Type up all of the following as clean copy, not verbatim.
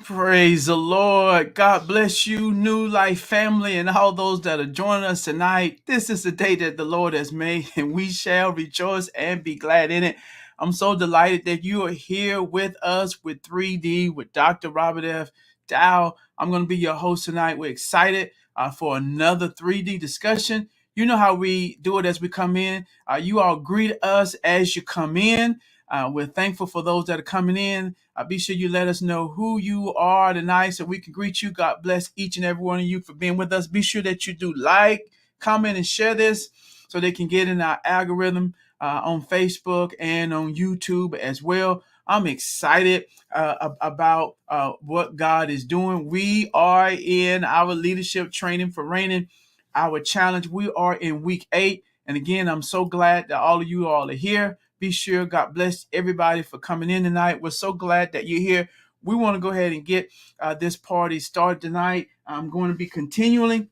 Praise the Lord. God bless you, New Life family, and all those that are joining us tonight. This is the day that the Lord has made, and we shall rejoice and be glad in it. I'm so delighted that you are here with us with 3D, with Dr. Robert F. Dowell. I'm going to be your host tonight. We're excited for another 3D discussion. You know how we do it as we come in. You all greet us as you come in. We're thankful for those that are coming in. Be sure you let us know who you are tonight so we can greet you. God bless each and every one of you for being with us. Be sure that you do like, comment, and share this so they can get in our algorithm on Facebook and on YouTube as well. I'm excited about what God is doing. We are in our leadership training for reigning, our challenge. We are in week 8. And again, I'm so glad that all of you all are here. Be sure, God bless everybody for coming in tonight. We're so glad that you're here. We want to go ahead and get this party started tonight. I'm going to be continuing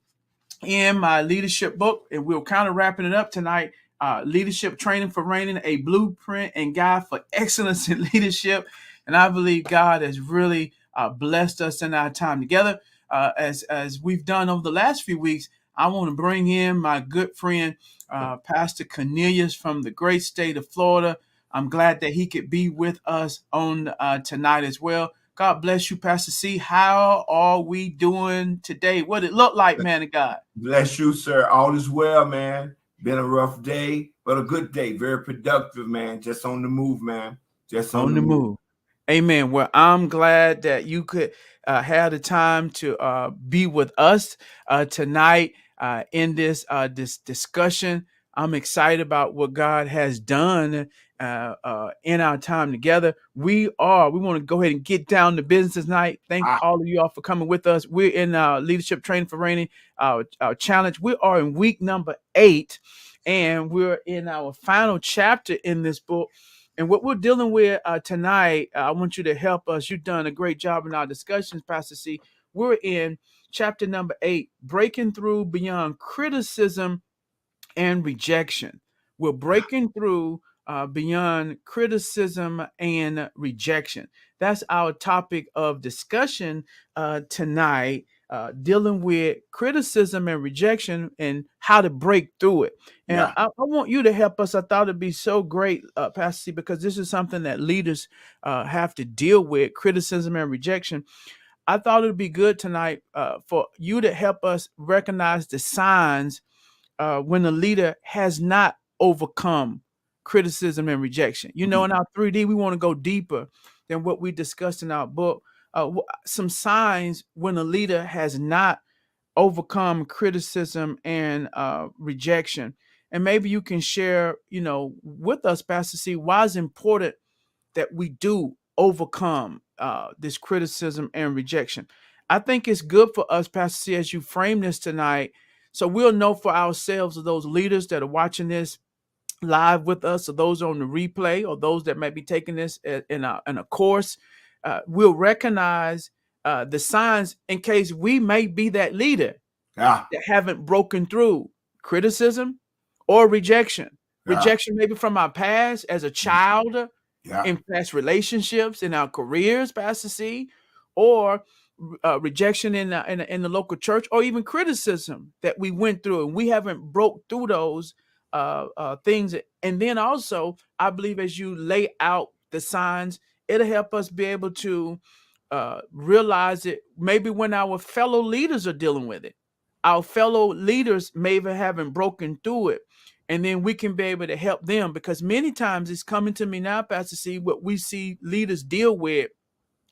in my leadership book, and we're kind of wrapping it up tonight. Leadership Training for Reigning, a blueprint and guide for excellence in leadership. And I believe God has really blessed us in our time together. As we've done over the last few weeks, I want to bring in my good friend, Pastor Cornelius from the great state of Florida. I'm glad that he could be with us on tonight as well. God bless you, Pastor C. How are we doing today? What it look like, man of God? Bless you, sir. All is well, man. Been a rough day, but a good day. Very productive, man. Just on the move, man. Just on the move. Amen. Well, I'm glad that you could have the time to be with us tonight in this discussion. I'm excited about what God has done in our time together. We want to go ahead and get down to business tonight. Thank all of you all for coming with us. We're in leadership training for reigning, our challenge. We are in week number 8, and we're in our final chapter in this book. And what we're dealing with tonight, I want you to help us. You've done a great job in our discussions, Pastor C. We're in chapter number 8, breaking through beyond criticism and rejection. We're breaking through beyond criticism and rejection. That's our topic of discussion tonight, dealing with criticism and rejection and how to break through it. And I want you to help us. I thought it'd be so great, Pastor C, because this is something that leaders have to deal with, criticism and rejection. I thought it'd be good tonight for you to help us recognize the signs when a leader has not overcome criticism and rejection. You know, in our 3D, we want to go deeper than what we discussed in our book. Some signs when a leader has not overcome criticism and rejection. And maybe you can share, with us, Pastor C, why it's important that we do overcome this criticism and rejection. I think it's good for us, Pastor C, as you frame this tonight, so we'll know for ourselves, of those leaders that are watching this live with us, or those on the replay, or those that might be taking this in a course, we'll recognize the signs in case we may be that leader that haven't broken through criticism or rejection. Rejection maybe from our past as a child, in past relationships, in our careers, Pastor C, or rejection in the local church, or even criticism that we went through and we haven't broke through those things. And then also, I believe as you lay out the signs, it'll help us be able to realize it maybe when our fellow leaders are dealing with it. Our fellow leaders maybe haven't broken through it. And then we can be able to help them, because many times it's coming to me now, Pastor C, what we see leaders deal with.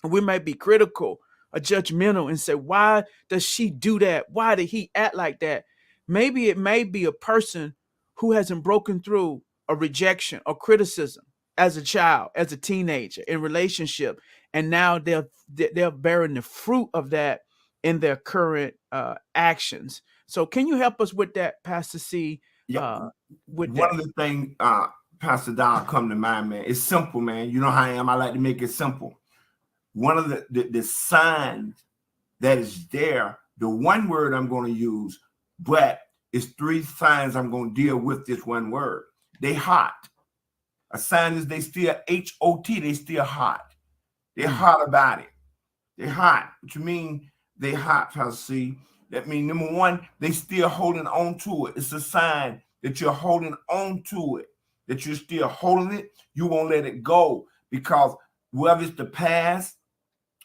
We might be critical or judgmental and say, why does she do that? Why did he act like that? Maybe it may be a person who hasn't broken through a rejection or criticism as a child, as a teenager, in relationship. And now they're bearing the fruit of that in their current actions. So can you help us with that, Pastor C? One of the things, Pastor Dowell, come to mind, man, it's simple, man. You know how I am. I like to make it simple. One of the signs that is there, the one word I'm going to use, but it's 3 signs I'm going to deal with this one word. They hot. A sign is they still HOT, they still hot. They're hot about it. They hot. What you mean they hot, Pastor C? That means, number one, they still holding on to it. It's a sign that you're holding on to it, that you're still holding it. You won't let it go, because whether it's the past,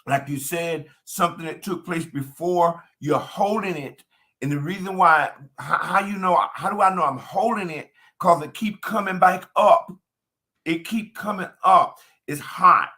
like you said, something that took place before, you're holding it. And the reason why, how do I know I'm holding it? Because it keep coming back up. It keep coming up. It's hot.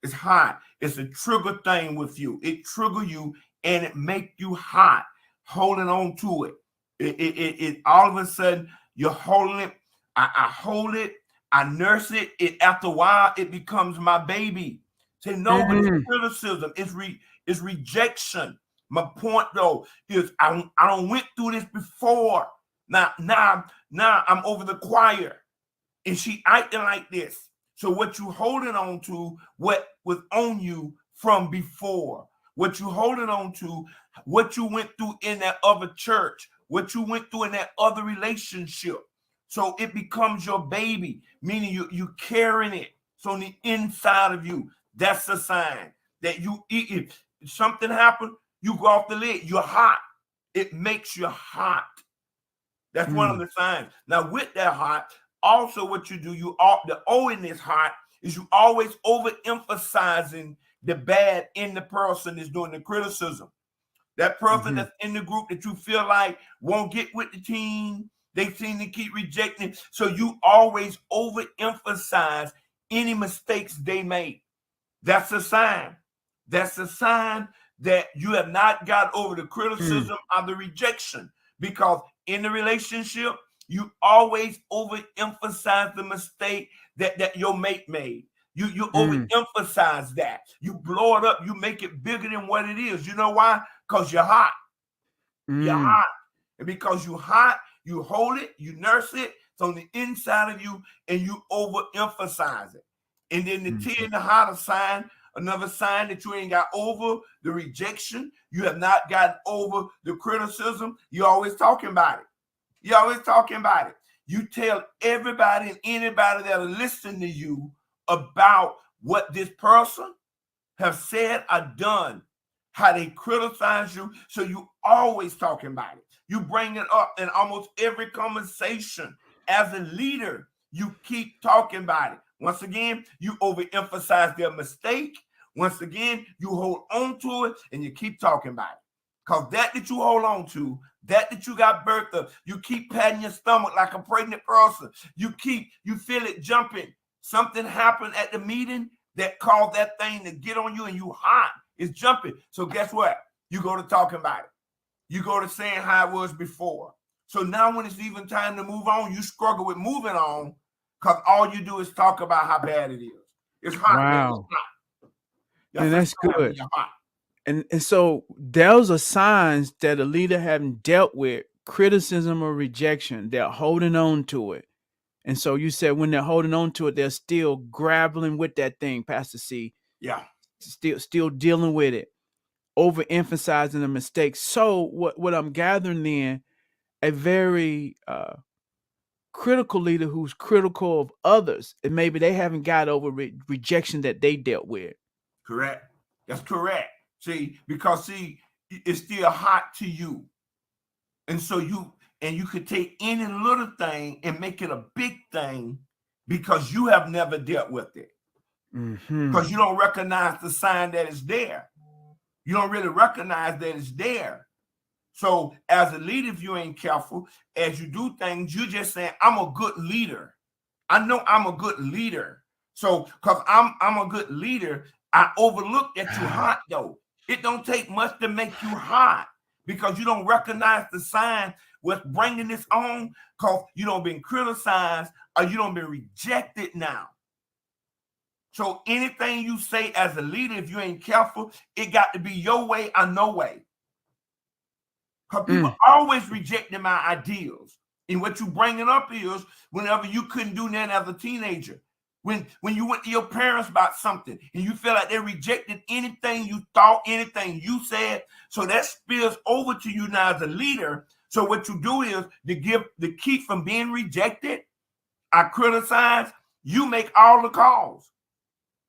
It's hot. It's a trigger thing with you. It trigger you and it make you hot, holding on to it. It all of a sudden you're holding it. I hold it. I nurse it. After a while it becomes my baby. Say no, but it's criticism. It's rejection. My point though is I don't went through this before. Now I'm over the choir. And she acting like this. So what you holding on to, what was on you from before, what you holding on to, what you went through in that other church, what you went through in that other relationship. So it becomes your baby, meaning you carrying it. So on the inside of you, that's a sign that you eat. If something happened, you go off the lid. You're hot. It makes you hot. That's one of the signs. Now with that hot, also what you do, the O in this hot is you always overemphasizing the bad in the person that's doing the criticism. That person that's in the group that you feel like won't get with the team, they seem to keep rejecting. So you always overemphasize any mistakes they made. That's a sign. That's a sign that you have not got over the criticism or the rejection. Because in the relationship, you always overemphasize the mistake that your mate made. You overemphasize that. You blow it up. You make it bigger than what it is. You know why? Because you're hot. You're hot. And because you're hot, you hold it, you nurse it. It's on the inside of you, and you overemphasize it. And then the T in the hotter sign, another sign that you ain't got over the rejection. You have not gotten over the criticism. You're always talking about it. You're always talking about it. You tell everybody and anybody that'll listen to you about what this person have said or done, how they criticize you. So you always talking about it. You bring it up in almost every conversation. As a leader, you keep talking about it. Once again, you overemphasize their mistake. Once again, you hold on to it and you keep talking about it. Because that you hold on to, that you got birth of, you keep patting your stomach like a pregnant person. You feel it jumping. Something happened at the meeting that caused that thing to get on you and you hot. It's jumping. So guess what? You go to talking about it. You go to saying how it was before. So now when it's even time to move on, you struggle with moving on because all you do is talk about how bad it is. It's hot. Wow. It's hot. And that's good. And so those are signs that a leader haven't dealt with criticism or rejection. They're holding on to it. And so you said when they're holding on to it, they're still grappling with that thing, Pastor C. Yeah. Still dealing with it, overemphasizing the mistakes. So what I'm gathering then, a very critical leader who's critical of others, and maybe they haven't got over rejection that they dealt with. Correct. That's correct. See, because it's still hot to you. And so you could take any little thing and make it a big thing because you have never dealt with it. Because you don't recognize the sign that is there. You don't really recognize that it's there. So as a leader, if you ain't careful, as you do things, you're just saying, I'm a good leader. I know I'm a good leader. So because I'm a good leader, I overlook that you're hot though. It don't take much to make you hot because you don't recognize the sign with bringing this on because you don't been criticized or you don't been rejected now. So anything you say as a leader, if you ain't careful, it got to be your way or no way. Because people always rejecting my ideals. And what you bringing up is whenever you couldn't do that as a teenager. When you went to your parents about something and you feel like they rejected anything you thought, anything you said, so that spills over to you now as a leader. So what you do is to keep from being rejected, I criticize, you make all the calls.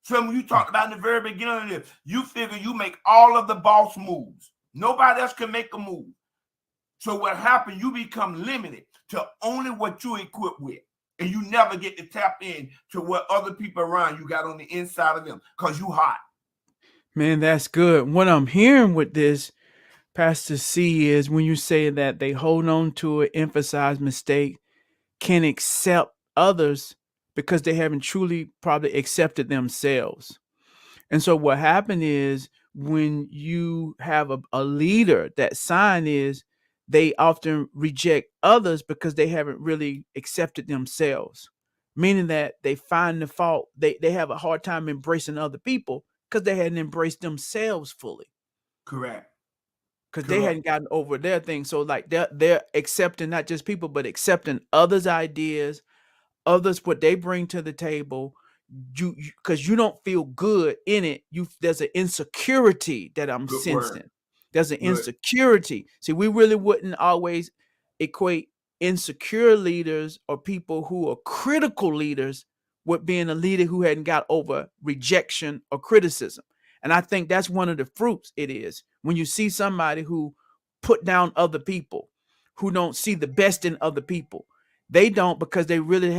So when you talked about in the very beginning of this, you figure you make all of the boss moves. Nobody else can make a move. So what happens, you become limited to only what you're equipped with. And you never get to tap in to what other people around you got on the inside of them because you hot. Man, that's good. What I'm hearing with this, Pastor C, is when you say that they hold on to it, emphasize mistake, can accept others because they haven't truly probably accepted themselves. And so what happened is when you have a leader, that sign is they often reject others because they haven't really accepted themselves, meaning that they find the fault. They have a hard time embracing other people because they hadn't embraced themselves fully. Correct. Because they hadn't gotten over their thing. So like they're accepting not just people, but accepting others' ideas, others what they bring to the table. You because you don't feel good in it. There's an insecurity that I'm Good sensing. word. There's an Good. insecurity. See, we really wouldn't always equate insecure leaders or people who are critical leaders with being a leader who hadn't got over rejection or criticism. And I think that's one of the fruits it is when you see somebody who put down other people, who don't see the best in other people. They don't because they really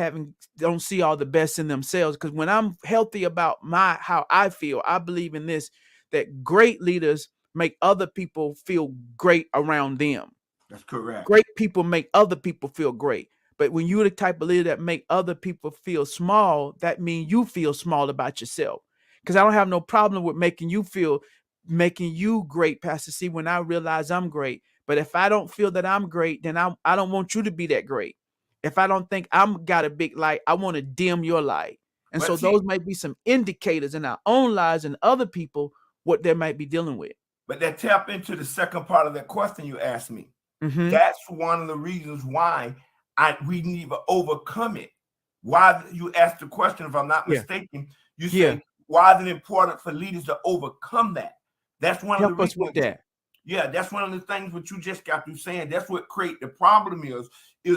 don't see all the best in themselves. Because when I'm healthy about how I feel, I believe in this, that great leaders make other people feel great around them. That's correct. Great people make other people feel great. But when you're the type of leader that make other people feel small, that means you feel small about yourself. Because I don't have no problem with making you great, Pastor C, when I realize I'm great. But if I don't feel that I'm great, then I don't want you to be that great. If I don't think I'm got a big light, I want to dim your light. And so those might be some indicators in our own lives and other people what they might be dealing with. But that tap into the second part of that question you asked me. Mm-hmm. That's one of the reasons why we need to overcome it. Why you asked the question, if I'm not mistaken, you say, why is it important for leaders to overcome that? That's one of the reasons. Help us with that. Yeah, that's one of the things what you just got through saying. That's what create the problem is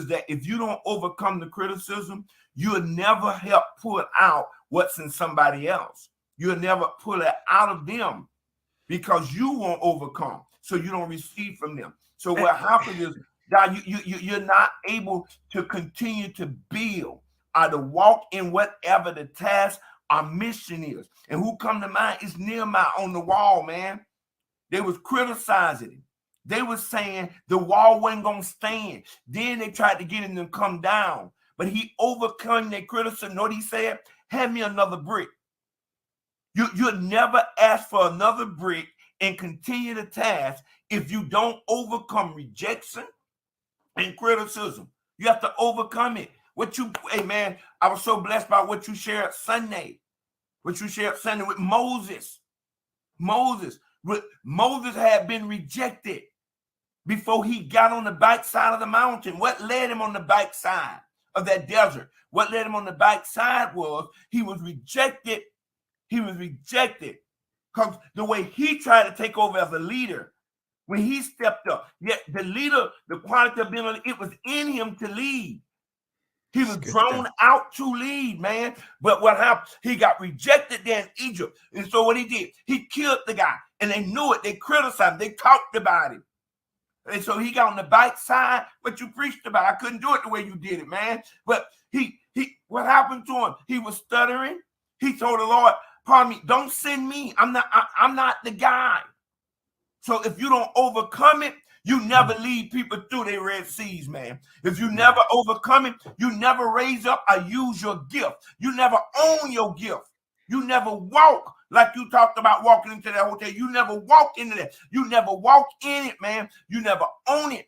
that if you don't overcome the criticism, you'll never help pull out what's in somebody else. You'll never pull it out of them because you won't overcome, so you don't receive from them. So what happens is that you're not able to continue to build or to walk in whatever the task or mission is. And who come to mind is Nehemiah on the wall, man. They was criticizing him. They was saying the wall wasn't going to stand. Then they tried to get him to come down. But he overcome their criticism. Know what he said? Hand me another brick. You'll never ask for another brick and continue the task if you don't overcome rejection and criticism. You have to overcome it. Hey man, I was so blessed by what you shared Sunday. What you shared Sunday with Moses. Moses had been rejected before he got on the backside of the mountain. What led him on the backside of that desert? What led him on the backside was he was rejected. He was rejected because the way he tried to take over as a leader, when he stepped up, yet the leader, the quality of being a leader, it was in him to lead. He was drawn out to lead, man. But what happened? He got rejected there in Egypt. And so what he did, he killed the guy. And they knew it. They criticized him. They talked about him. And so he got on the backside, but you preached about it. I couldn't do it the way you did it, man. But what happened to him? He was stuttering. He told the Lord, pardon me, don't send me. I'm not the guy. So if you don't overcome it, you never lead people through their Red Seas, man. If you never overcome it, you never raise up or use your gift. You never own your gift. You never walk like you talked about walking into that hotel. You never walk into that. You never walk in it, man. You never own it.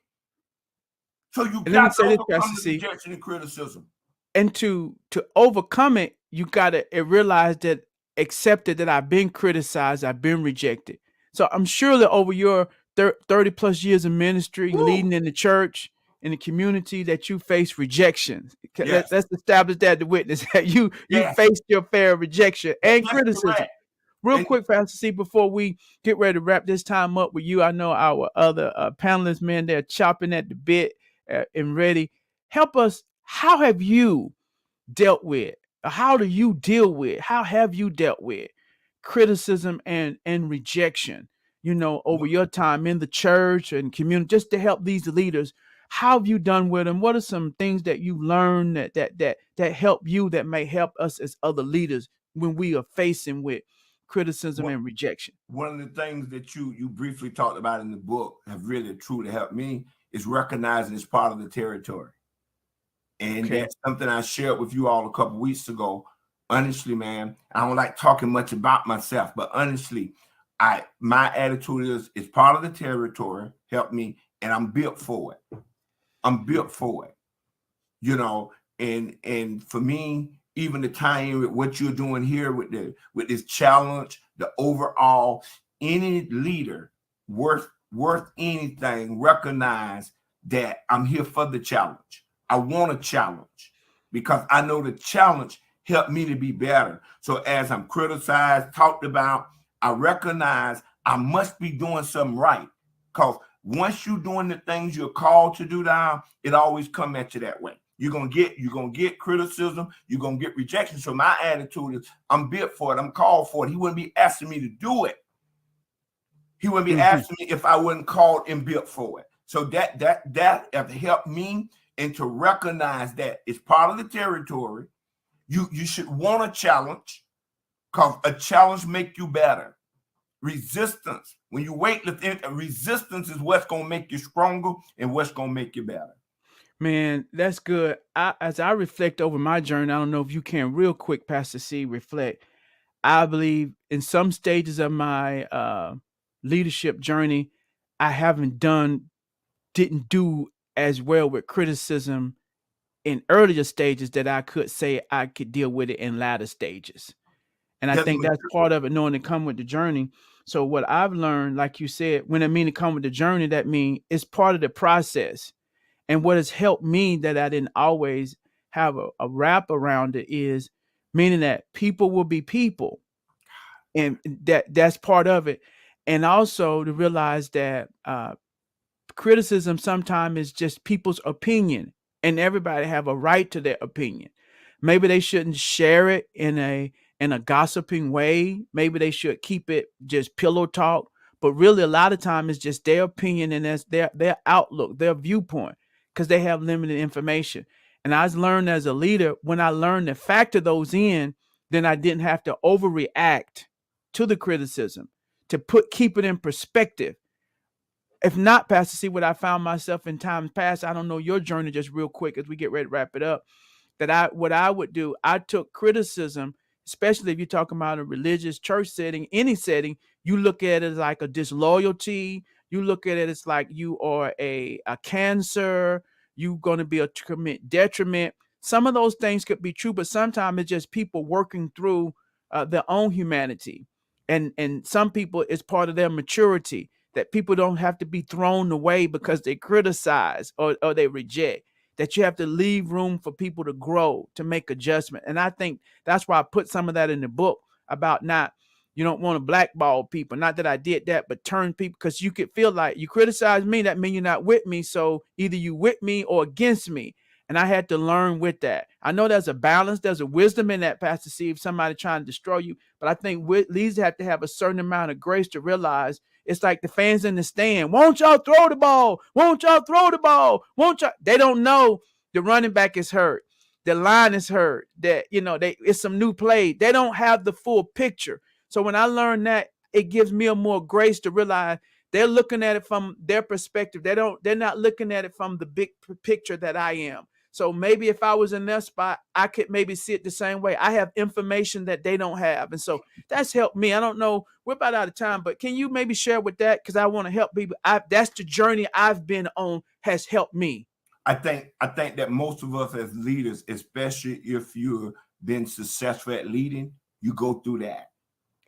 So you got to overcome the rejection and criticism. And to overcome it, you got to realize that, accepted that I've been criticized, I've been rejected. So I'm sure that over your 30 plus years of ministry, leading in the church, in the community, that you face rejection. Yes. Let's establish that the witness that you faced your fair rejection and criticism. Correct. Real quick, Pastor C, before we get ready to wrap this time up with you, I know our other panelists, man, they're chopping at the bit and ready. Help us. How have you dealt with How do you deal with, how have you dealt with criticism and rejection, over your time in the church and community, just to help these leaders? How have you done with them? What are some things that you learned that help you, that may help us as other leaders when we are facing with criticism One and rejection? one of the things that you briefly talked about in the book have really truly helped me is recognizing it's part of the territory. And Okay. that's something I shared with you all a couple weeks ago. Honestly, man, I don't like talking much about myself, but honestly, my attitude is it's part of the territory, help me, and I'm built for it. I'm built for it, you know, and for me, even the time with what you're doing here with this challenge, the overall, any leader worth anything recognize that I'm here for the challenge. I want a challenge because I know the challenge helped me to be better. So as I'm criticized, talked about, I recognize I must be doing something right. Because once you're doing the things you're called to do now, it always come at you that way. You're gonna get criticism, you're gonna get rejection. So my attitude is I'm built for it, I'm called for it. He wouldn't be asking me to do it. He wouldn't be Mhm. asking me if I wasn't called and built for it. So that have helped me, and to recognize that it's part of the territory. You should want a challenge because a challenge make you better. Resistance, when you weightlift, resistance is what's gonna make you stronger and what's gonna make you better. Man, that's good. As I reflect over my journey, I don't know if you can, real quick, Pastor C, reflect. I believe in some stages of my leadership journey, I didn't do as well with criticism in earlier stages that I could say I could deal with it in latter stages. And I That's think that's part of it, knowing to come with the journey. So what I've learned, like you said, when I mean to come with the journey, that means it's part of the process. And what has helped me that I didn't always have a wrap around it is meaning that people will be people, and that's part of it. And also to realize that criticism sometimes is just people's opinion, and everybody have a right to their opinion. Maybe they shouldn't share it in a gossiping way. Maybe they should keep it just pillow talk. But really, a lot of time it's just their opinion, and that's their outlook, their viewpoint, because they have limited information. And I learned as a leader, when I learned to factor those in, then I didn't have to overreact to the criticism, to keep it in perspective. If not, Pastor C, what I found myself in times past, I don't know your journey, just real quick as we get ready to wrap it up, that what I would do, I took criticism, especially if you're talking about a religious church setting, any setting, you look at it as like a disloyalty. You look at it as like you are a cancer, you're going to be a commit detriment. Some of those things could be true, but sometimes it's just people working through their own humanity. And some people, it's part of their maturity, that people don't have to be thrown away because they criticize or they reject, that you have to leave room for people to grow, to make adjustment. And I think that's why I put some of that in the book about not, you don't want to blackball people. Not that I did that, but turn people, because you could feel like you criticize me, that means you're not with me. So either you with me or against me. And I had to learn with that. I know there's a balance, there's a wisdom in that, Pastor C, if somebody trying to destroy you. But I think leaders have to have a certain amount of grace to realize it's like the fans in the stand. Won't y'all throw the ball? Won't y'all throw the ball? Won't y'all? They don't know the running back is hurt. The line is hurt. That it's some new play. They don't have the full picture. So when I learned that, it gives me a more grace to realize they're looking at it from their perspective. They're not looking at it from the big picture that I am. So maybe if I was in their spot, I could maybe see it the same way. I have information that they don't have. And so that's helped me. I don't know. We're about out of time, but can you maybe share with that? Because I want to help people. That's the journey I've been on, has helped me. I think that most of us as leaders, especially if you've been successful at leading, you go through that.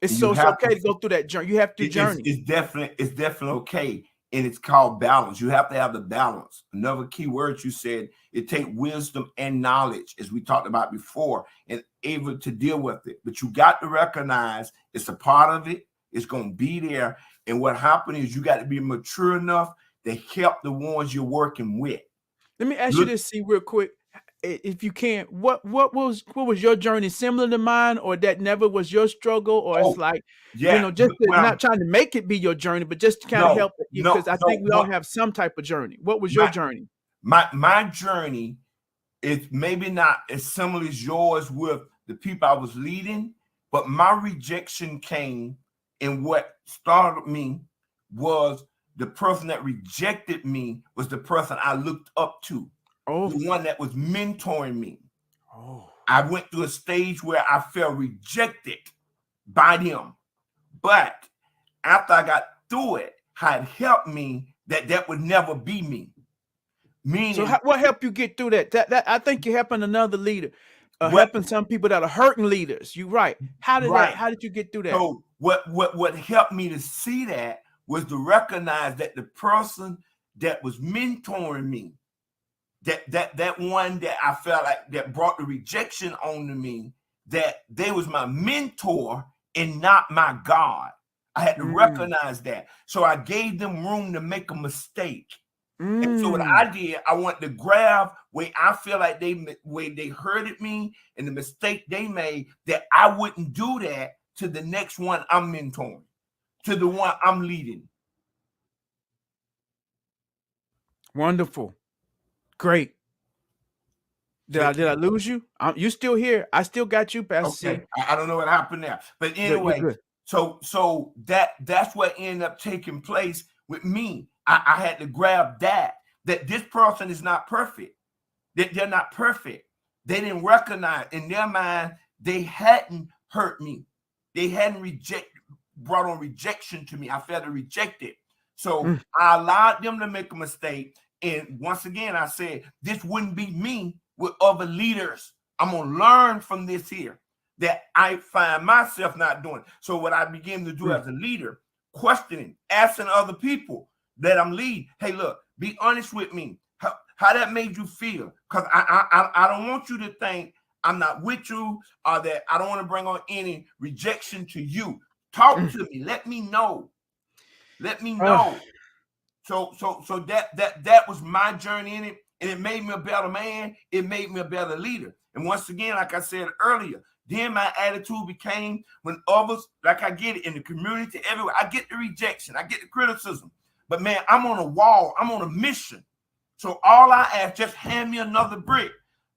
It's And you so it's have okay to to go through that journey. You have to journey. it's definitely okay. And it's called balance. You have to have the balance. Another key word you said, it takes wisdom and knowledge, as we talked about before, and able to deal with it. But you got to recognize it's a part of it. It's going to be there. And what happened is you got to be mature enough to help the ones you're working with. Let me ask you Look, this, see, real quick. if you can, what was your journey similar to mine, or that never was your struggle, or it's Oh, like, yeah. just not Well, trying to make it be your journey, but just to kind of no, help you, no, because I no. think we all have some type of journey. What was your My journey? my journey is maybe not as similar as yours with the people I was leading, but my rejection came, and what started me was the person that rejected me was the person I looked up to, Oh, the one that was mentoring me. oh. I went through a stage where I felt rejected by them. But after I got through it, had helped me that would never be me. So Meaning, what helped you get through that? That I think you're helping another leader, what helping some people that are hurting leaders. You right. right. How did you get through that? So what helped me to see that was to recognize that the person that was mentoring me, that one that I felt like that brought the rejection onto me, that they was my mentor and not my God. I had to Mm, recognize that. So I gave them room to make a mistake. And so what mm. I did, I want to grab where I feel like they hurted me and the mistake they made, that I wouldn't do that to the next one I'm mentoring, to the one I'm leading. Wonderful. Great. So Did I lose you? You still here? I still got you, Pastor C. okay, I don't know what happened there, but You're anyway, good. so that's what ended up taking place with me. I had to grab that this person is not perfect. They're not perfect. They didn't recognize in their mind they hadn't hurt me. They hadn't brought on rejection to me. I felt rejected. So Mm. I allowed them to make a mistake. And once again, I said, this wouldn't be me with other leaders. I'm going to learn from this here that I find myself not doing. So what I begin to do Mm. as a leader, questioning, asking other people that I'm leading, hey, look, be honest with me. How that made you feel? Because I don't want you to think I'm not with you, or that I don't want to bring on any rejection to you. Talk Mm. to me. Let me know. Let me Uh, know. So that was my journey in it, and it made me a better man. It made me a better leader. And once again, like I said earlier, then my attitude became when others, like I get it in the community, everywhere, I get the rejection, I get the criticism. But man, I'm on a wall. I'm on a mission. So all I ask, just hand me another brick.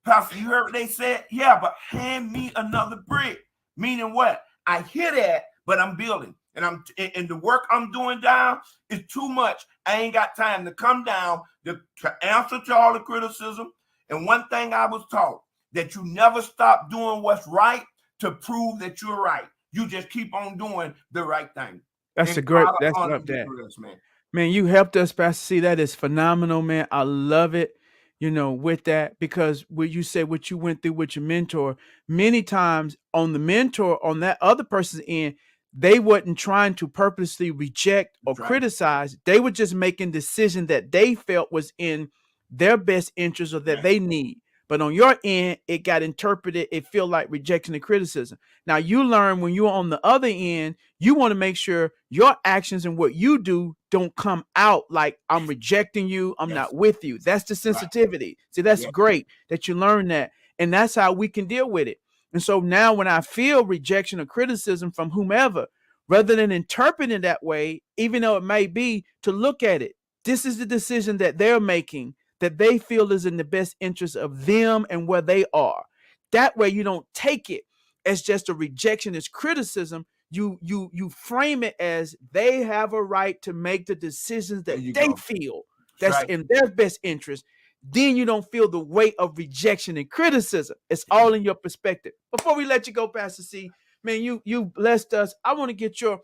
Pastor, you heard what they said? Yeah, but hand me another brick. Meaning what? I hear that, but I'm building. And the work I'm doing down is too much. I ain't got time to come down to answer to all the criticism. And one thing I was taught, that you never stop doing what's right to prove that you're right. You just keep on doing the right thing. that's And a great. God That's will honor love you that. for this, man. Man, you helped us, Pastor C. That is phenomenal, man. I love it, with that, because what you said, what you went through with your mentor, many times on the mentor, on that other person's end, they wasn't trying to purposely reject or That's right. criticize. They were just making decision that they felt was in their best interest or that Yes. they need. But on your end, it got interpreted. It felt like rejection and criticism. Now you learn when you're on the other end, you want to make sure your actions and what you do don't come out like I'm rejecting you, I'm Yes. not with you. That's the Right. sensitivity. See, that's Yeah. great that you learn that. And that's how we can deal with it. And so now when I feel rejection or criticism from whomever, rather than interpreting it that way, even though it may be, to look at it, this is the decision that they're making that they feel is in the best interest of them and where they are. That way you don't take it as just a rejection, as criticism. You frame it as they have a right to make the decisions There that you they go. feel That's that's right. in their best interest. Then you don't feel the weight of rejection and criticism. It's all in your perspective. Before we let you go, Pastor C, man, you blessed us. I want to get your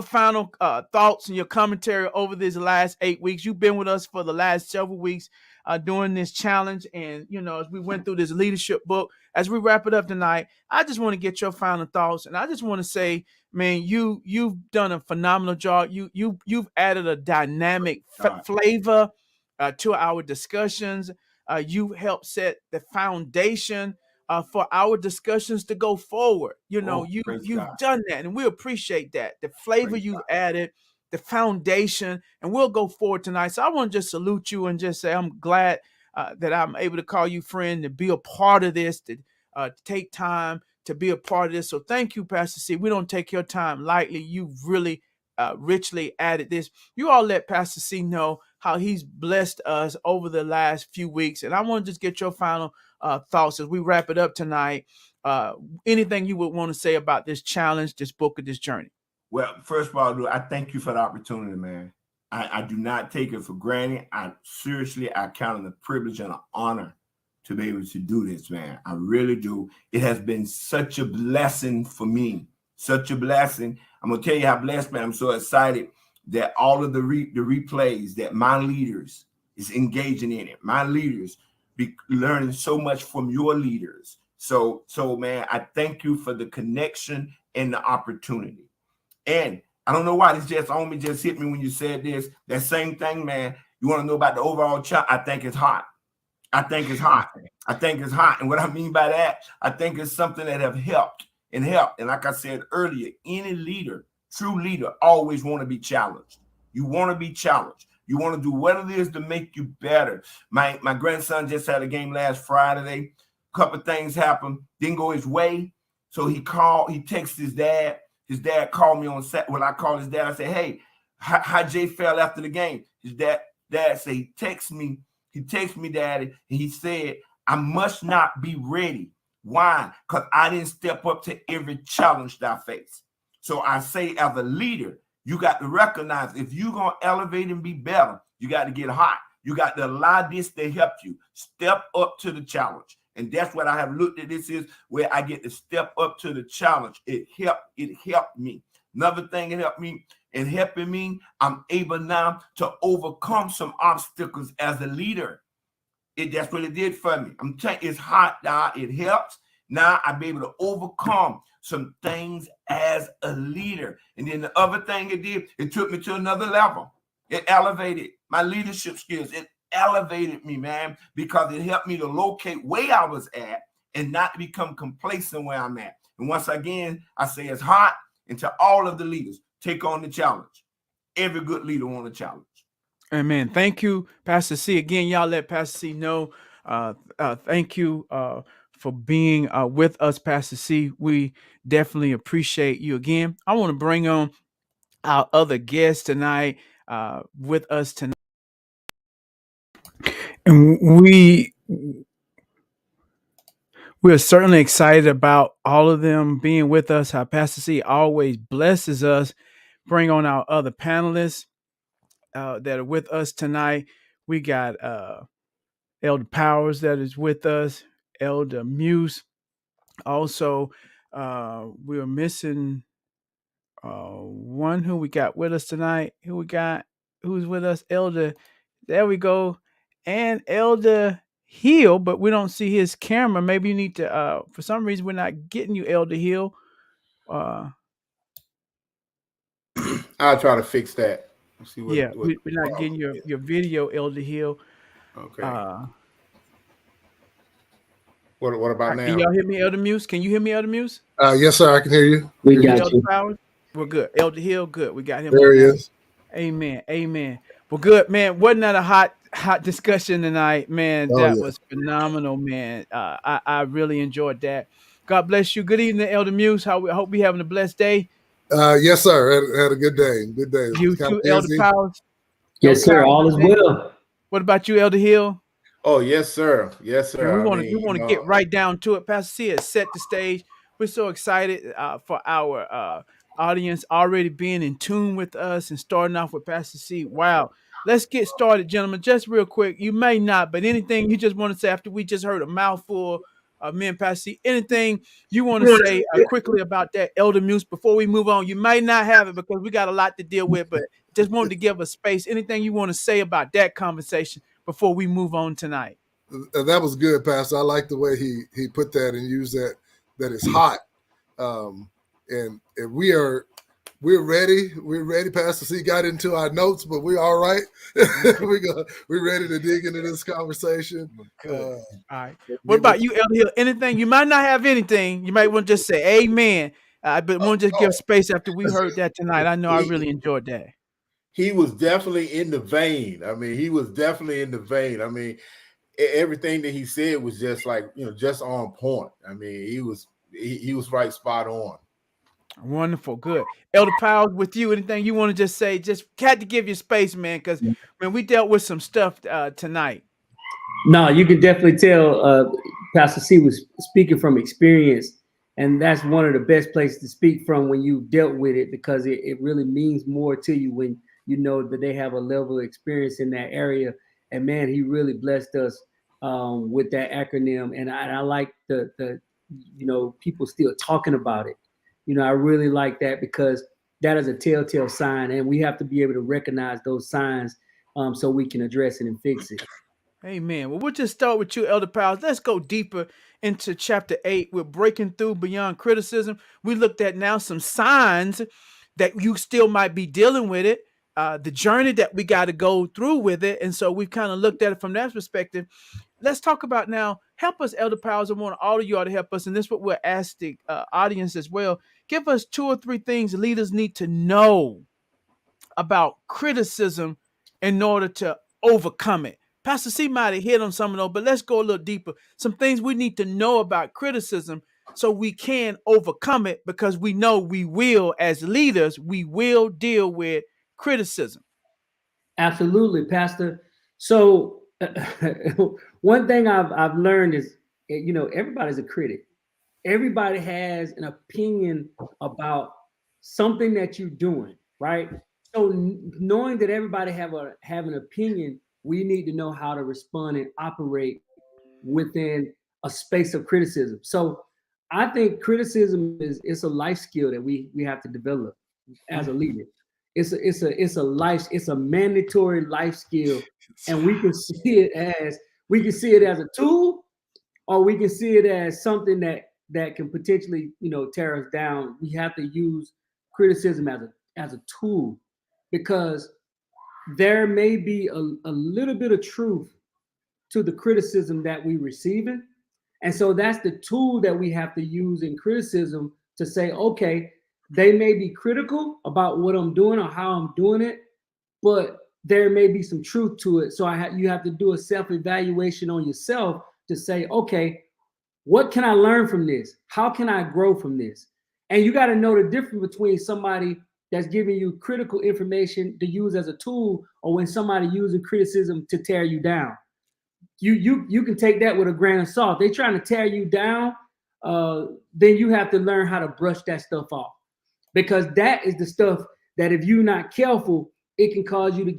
final thoughts and your commentary over these last 8 weeks. You've been with us for the last several weeks doing this challenge. And, as we went through this leadership book, as we wrap it up tonight, I just want to get your final thoughts. And I just want to say, man, you've done a phenomenal job. You've added a dynamic God. flavor to our discussions. You helped set the foundation for our discussions to go forward. Oh, praise You've God. done that, and we appreciate that. The flavor Praise you've God. added, the foundation, and we'll go forward tonight. So I want to just salute you and just say I'm glad that I'm able to call you friend, to be a part of this, to take time to be a part of this. So thank you, Pastor C. We don't take your time lightly. You've really richly added this. You all let Pastor C know how he's blessed us over the last few weeks. And I want to just get your final thoughts as we wrap it up tonight. Anything you would want to say about this challenge, this book, or this journey? Well, first of all, I thank you for the opportunity, man. I do not take it for granted. I count it a privilege and an honor to be able to do this, man. I really do. It has been such a blessing for me. Such a blessing. I'm going to tell you how blessed, man. I'm so excited that all of the replays that my leaders is engaging in it. My leaders be learning so much from your leaders. So man, I thank you for the connection and the opportunity. And I don't know why this just hit me when you said this. That same thing, man. You want to know about the overall chart? I think it's hot. I think it's hot. And what I mean by that, I think it's something that have helped. And like I said earlier, any leader, true leader, always want to be challenged. You want to be challenged. You want to do what it is to make you better. My grandson just had a game last Friday. A couple of things happened, didn't go his way. So he texted his dad. His dad called me on set. When I called his dad, I said, hey, how Jay felt after the game. His dad said, he texted me, Daddy, and he said, I must not be ready. Why? Because I didn't step up to every challenge that I face. So I say, as a leader, you got to recognize if you're going to elevate and be better, you got to get hot. You got to allow this to help you. Step up to the challenge. And that's what I have looked at. This is where I get to step up to the challenge. It helped me. Another thing it helped me, in helping me, I'm able now to overcome some obstacles as a leader. That's what it did for me. I'm telling you, it's hot now. It helps. Now I'll be able to overcome some things as a leader. And then the other thing it did, it took me to another level. It elevated my leadership skills. It elevated me, man, because it helped me to locate where I was at and not become complacent where I'm at. And once again, I say it's hot. And to all of the leaders, take on the challenge. Every good leader wants a challenge. Amen. Thank you, Pastor C. Again, y'all let Pastor C know. Thank you for being with us, Pastor C. We definitely appreciate you. Again, I want to bring on our other guests tonight with us tonight. And we're certainly excited about all of them being with us. How Pastor C always blesses us. Bring on our other panelists that are with us tonight. We got Elder Powers that is with us, Elder Muse. Also, we're missing one who we got with us tonight. Who's with us? Elder. There we go. And Elder Hill, but we don't see his camera. Maybe you need to for some reason we're not getting you, Elder Hill. I'll try to fix that. See we're not getting your video, Elder Hill. Okay. What about now? Can y'all hear me, Elder Muse? Can you hear me, Elder Muse? Yes, sir. I can hear you. We got Elder you. Powers? We're good. Elder Hill, good. We got him. There he is. Amen. Amen. Well, good, man. Wasn't that a hot discussion tonight, man? That was phenomenal, man. I really enjoyed that. God bless you. Good evening, Elder Muse. I hope you're having a blessed day. Yes, sir. Had a good day. Good day. You too, Elder Powers? Yes, sir. All is well. What about you, Elder Hill? Oh, yes, sir. Yes, sir. And we want to get right down to it. Pastor C has set the stage. We're so excited for our audience already being in tune with us and starting off with Pastor C. Wow. Let's get started, gentlemen. Just real quick. You may not, but anything you just want to say after we just heard a mouthful of me and Pastor C, anything you want to say quickly about that, Elder Muse, before we move on? You may not have it because we got a lot to deal with, but just wanted to give us space. Anything you want to say about that conversation before we move on tonight? That was good, Pastor. I like the way he put that and used that it's hot. And we're ready. We're ready. Pastor C got into our notes, but we're all right. We're ready to dig into this conversation. All right. What about you, Elder Hill? Anything? You might not have anything. You might want to just say amen. But want to just give space after we heard that tonight. I know I really enjoyed that. He was definitely in the vein. I mean, everything that he said was just like, just on point. I mean, he was right spot on. Wonderful, good. Elder Powell, with you, anything you want to just say? Just had to give you space, man, because we dealt with some stuff tonight. No, you can definitely tell Pastor C was speaking from experience, and that's one of the best places to speak from when you've dealt with it, because it really means more to you when you know that they have a level of experience in that area. And man, he really blessed us with that acronym, and I like the people still talking about it. I really like that, because that is a telltale sign, and we have to be able to recognize those signs so we can address it and fix it. Amen. Well, we'll just start with you, Elder Powell. Let's go deeper into chapter 8. We're breaking through beyond criticism. We looked at now some signs that you still might be dealing with it, the journey that we got to go through with it. And so we've kind of looked at it from that perspective. Let's talk about now, help us, Elder Powell. I want all of you all to help us. And this is what we're asking the audience as well. Give us 2 or 3 things leaders need to know about criticism in order to overcome it. Pastor C might have hit on some of those, but let's go a little deeper. Some things we need to know about criticism so we can overcome it, because we know we will, as leaders, we will deal with criticism. Absolutely, Pastor. So one thing I've learned is, everybody's a critic. Everybody has an opinion about something that you're doing, right? So knowing that everybody have an opinion, we need to know how to respond and operate within a space of criticism. So I think criticism is a life skill that we have to develop as a leader. It's a mandatory life skill, and we can see it as a tool, or we can see it as something that can potentially tear us down. We have to use criticism as a tool, because there may be a little bit of truth to the criticism that we receiving. And so that's the tool that we have to use in criticism to say, okay, they may be critical about what I'm doing or how I'm doing it, but there may be some truth to it. So you have to do a self-evaluation on yourself to say, okay, what can I learn from this? How can I grow from this? And you got to know the difference between somebody that's giving you critical information to use as a tool, or when somebody using criticism to tear you down. You can take that with a grain of salt. They're trying to tear you down, then you have to learn how to brush that stuff off, because that is the stuff that, if you're not careful, it can cause you to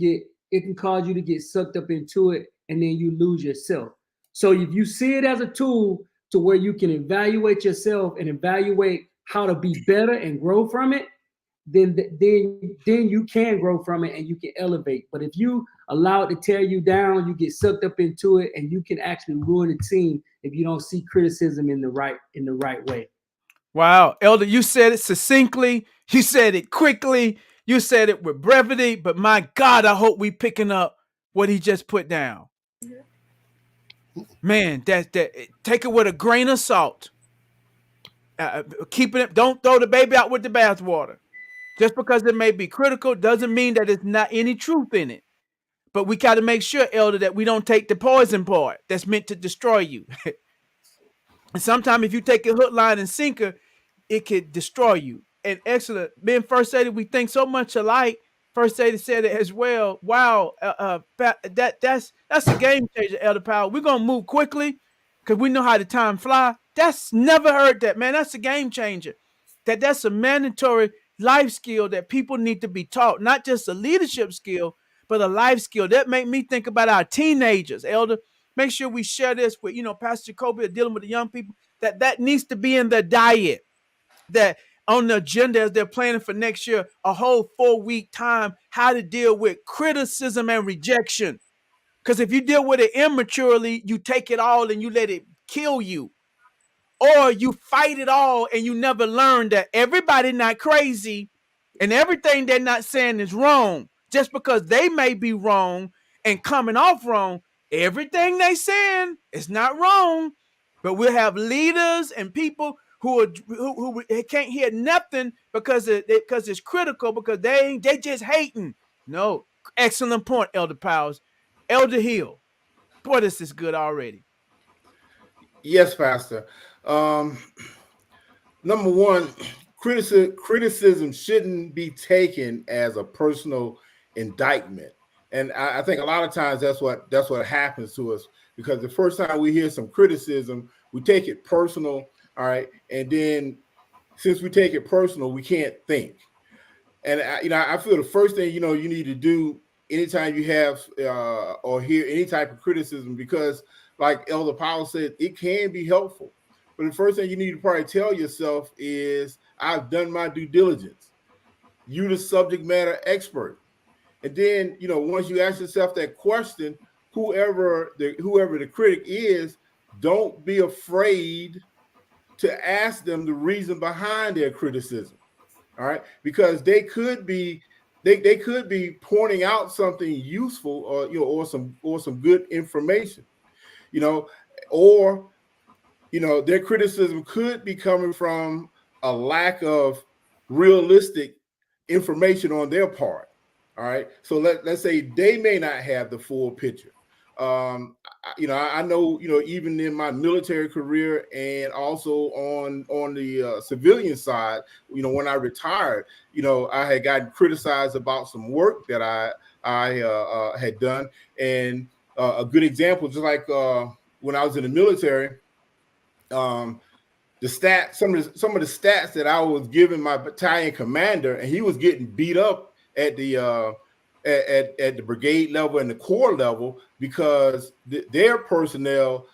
get sucked up into it, and then you lose yourself. So if you see it as a tool to where you can evaluate yourself and evaluate how to be better and grow from it, then you can grow from it and you can elevate. But if you allow it to tear you down, you get sucked up into it, and you can actually ruin the team if you don't see criticism in the right way. Wow, Elder, you said it succinctly, you said it quickly, you said it with brevity, but my God, I hope we picking up what he just put down. Man, that take it with a grain of salt. Keeping it, don't throw the baby out with the bathwater. Just because it may be critical doesn't mean that there's not any truth in it. But we got to make sure, Elder, that we don't take the poison part that's meant to destroy you. And sometimes if you take a hook, line, and sinker, it could destroy you. And excellent. Being First Lady, we think so much alike. First Lady said it as well. Wow, that's a game changer, Elder Powell. We're gonna move quickly because we know how the time fly. That's never heard that, man. That's a game changer. That's a mandatory life skill that people need to be taught, not just a leadership skill, but a life skill. That make me think about our teenagers, Elder. Make sure we share this with, Pastor Jacoby, dealing with the young people, that needs to be in their diet, that on the agenda as they're planning for next year, a whole 4-week time, how to deal with criticism and rejection. Because if you deal with it immaturely, you take it all and you let it kill you. Or you fight it all and you never learn that everybody not crazy and everything they're not saying is wrong. Just because they may be wrong and coming off wrong, everything they saying is not wrong. But we'll have leaders and people who can't hear nothing because it's critical, because they just hating. No, excellent point, Elder Powers. Elder Hill, Boy, this is good already. Yes, Pastor. Number one, criticism shouldn't be taken as a personal indictment. And I think a lot of times that's what happens to us, because the first time we hear some criticism, we take it personal. All right. And then since we take it personal, we can't think. And I feel the first thing you need to do anytime you have or hear any type of criticism, because like Elder Powell said, it can be helpful. But the first thing you need to probably tell yourself is, I've done my due diligence. You the subject matter expert. And then, once you ask yourself that question, whoever the critic is, don't be afraid to ask them the reason behind their criticism. All right, because they could be pointing out something useful, or some good information, or their criticism could be coming from a lack of realistic information on their part. All right, so let's say they may not have the full picture. I know, even in my military career and also on the civilian side, when I retired, I had gotten criticized about some work that I had done. And a good example, just like when I was in the military, some of the stats that I was giving my battalion commander, and he was getting beat up at the at the brigade level and the corps level, because their personnel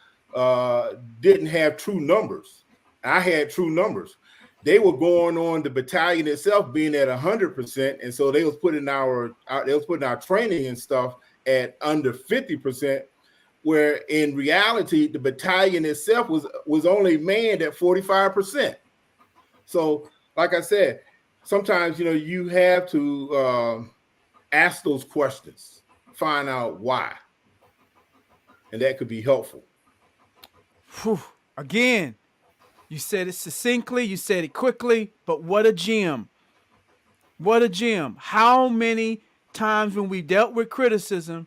didn't have true numbers. I had true numbers. They were going on the battalion itself being at 100%, and so they was putting our training and stuff at under 50%. Where in reality, the battalion itself was only manned at 45%. So, like I said, sometimes you have to ask those questions, find out why, and that could be helpful. Whew. Again, you said it succinctly, you said it quickly, but what a gem! What a gem! How many times when we dealt with criticism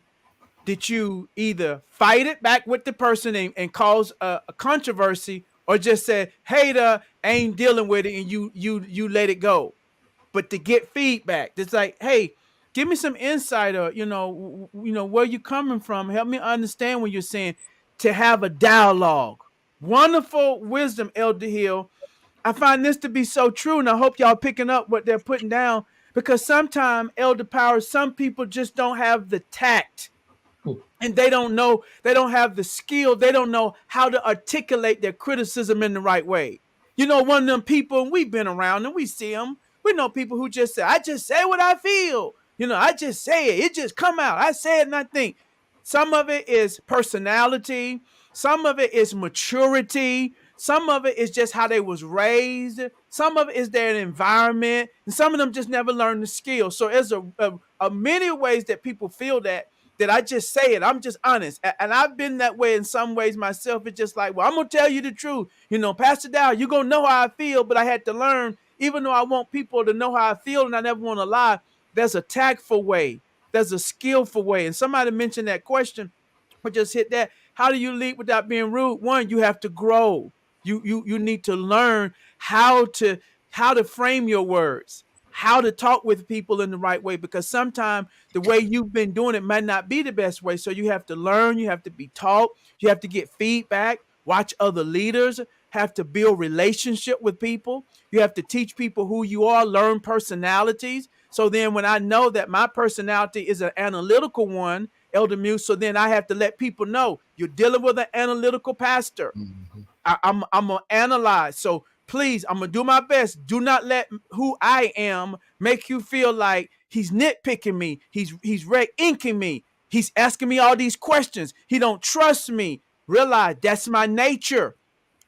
did you either fight it back with the person and cause a controversy, or just say, "Hey, I ain't dealing with it," and you let it go? But to get feedback, it's like, "Hey, give me some insight, or where you coming from. Help me understand what you're saying." To have a dialogue, wonderful wisdom, Elder Hill. I find this to be so true, and I hope y'all picking up what they're putting down, because sometimes, Elder Power, some people just don't have the tact. And they don't know, they don't have the skill, they don't know how to articulate their criticism in the right way. One of them people, and we've been around and we see them, we know people who just say, "I just say what I feel. I just say it. It just come out. I say it and I think." Some of it is personality. Some of it is maturity. Some of it is just how they was raised. Some of it is their environment. And some of them just never learned the skill. So there's a many ways that people feel that I just say it. I'm just honest. And I've been that way in some ways myself. It's just like, well, I'm going to tell you the truth. Pastor Dowell, you're going to know how I feel, but I had to learn, even though I want people to know how I feel and I never want to lie, there's a tactful way. There's a skillful way. And somebody mentioned that question, or just hit that. How do you lead without being rude? One, you have to grow. You need to learn how to frame your words, how to talk with people in the right way, because sometimes the way you've been doing it might not be the best way. So you have to learn, you have to be taught, you have to get feedback, watch other leaders, have to build relationship with people. You have to teach people who you are, learn personalities. So then when I know that my personality is an analytical one, Elder Muse, so then I have to let people know you're dealing with an analytical pastor. Mm-hmm. I'm going to analyze. So please, I'm going to do my best. Do not let who I am make you feel like he's nitpicking me. He's red inking me. He's asking me all these questions. He don't trust me. Realize that's my nature.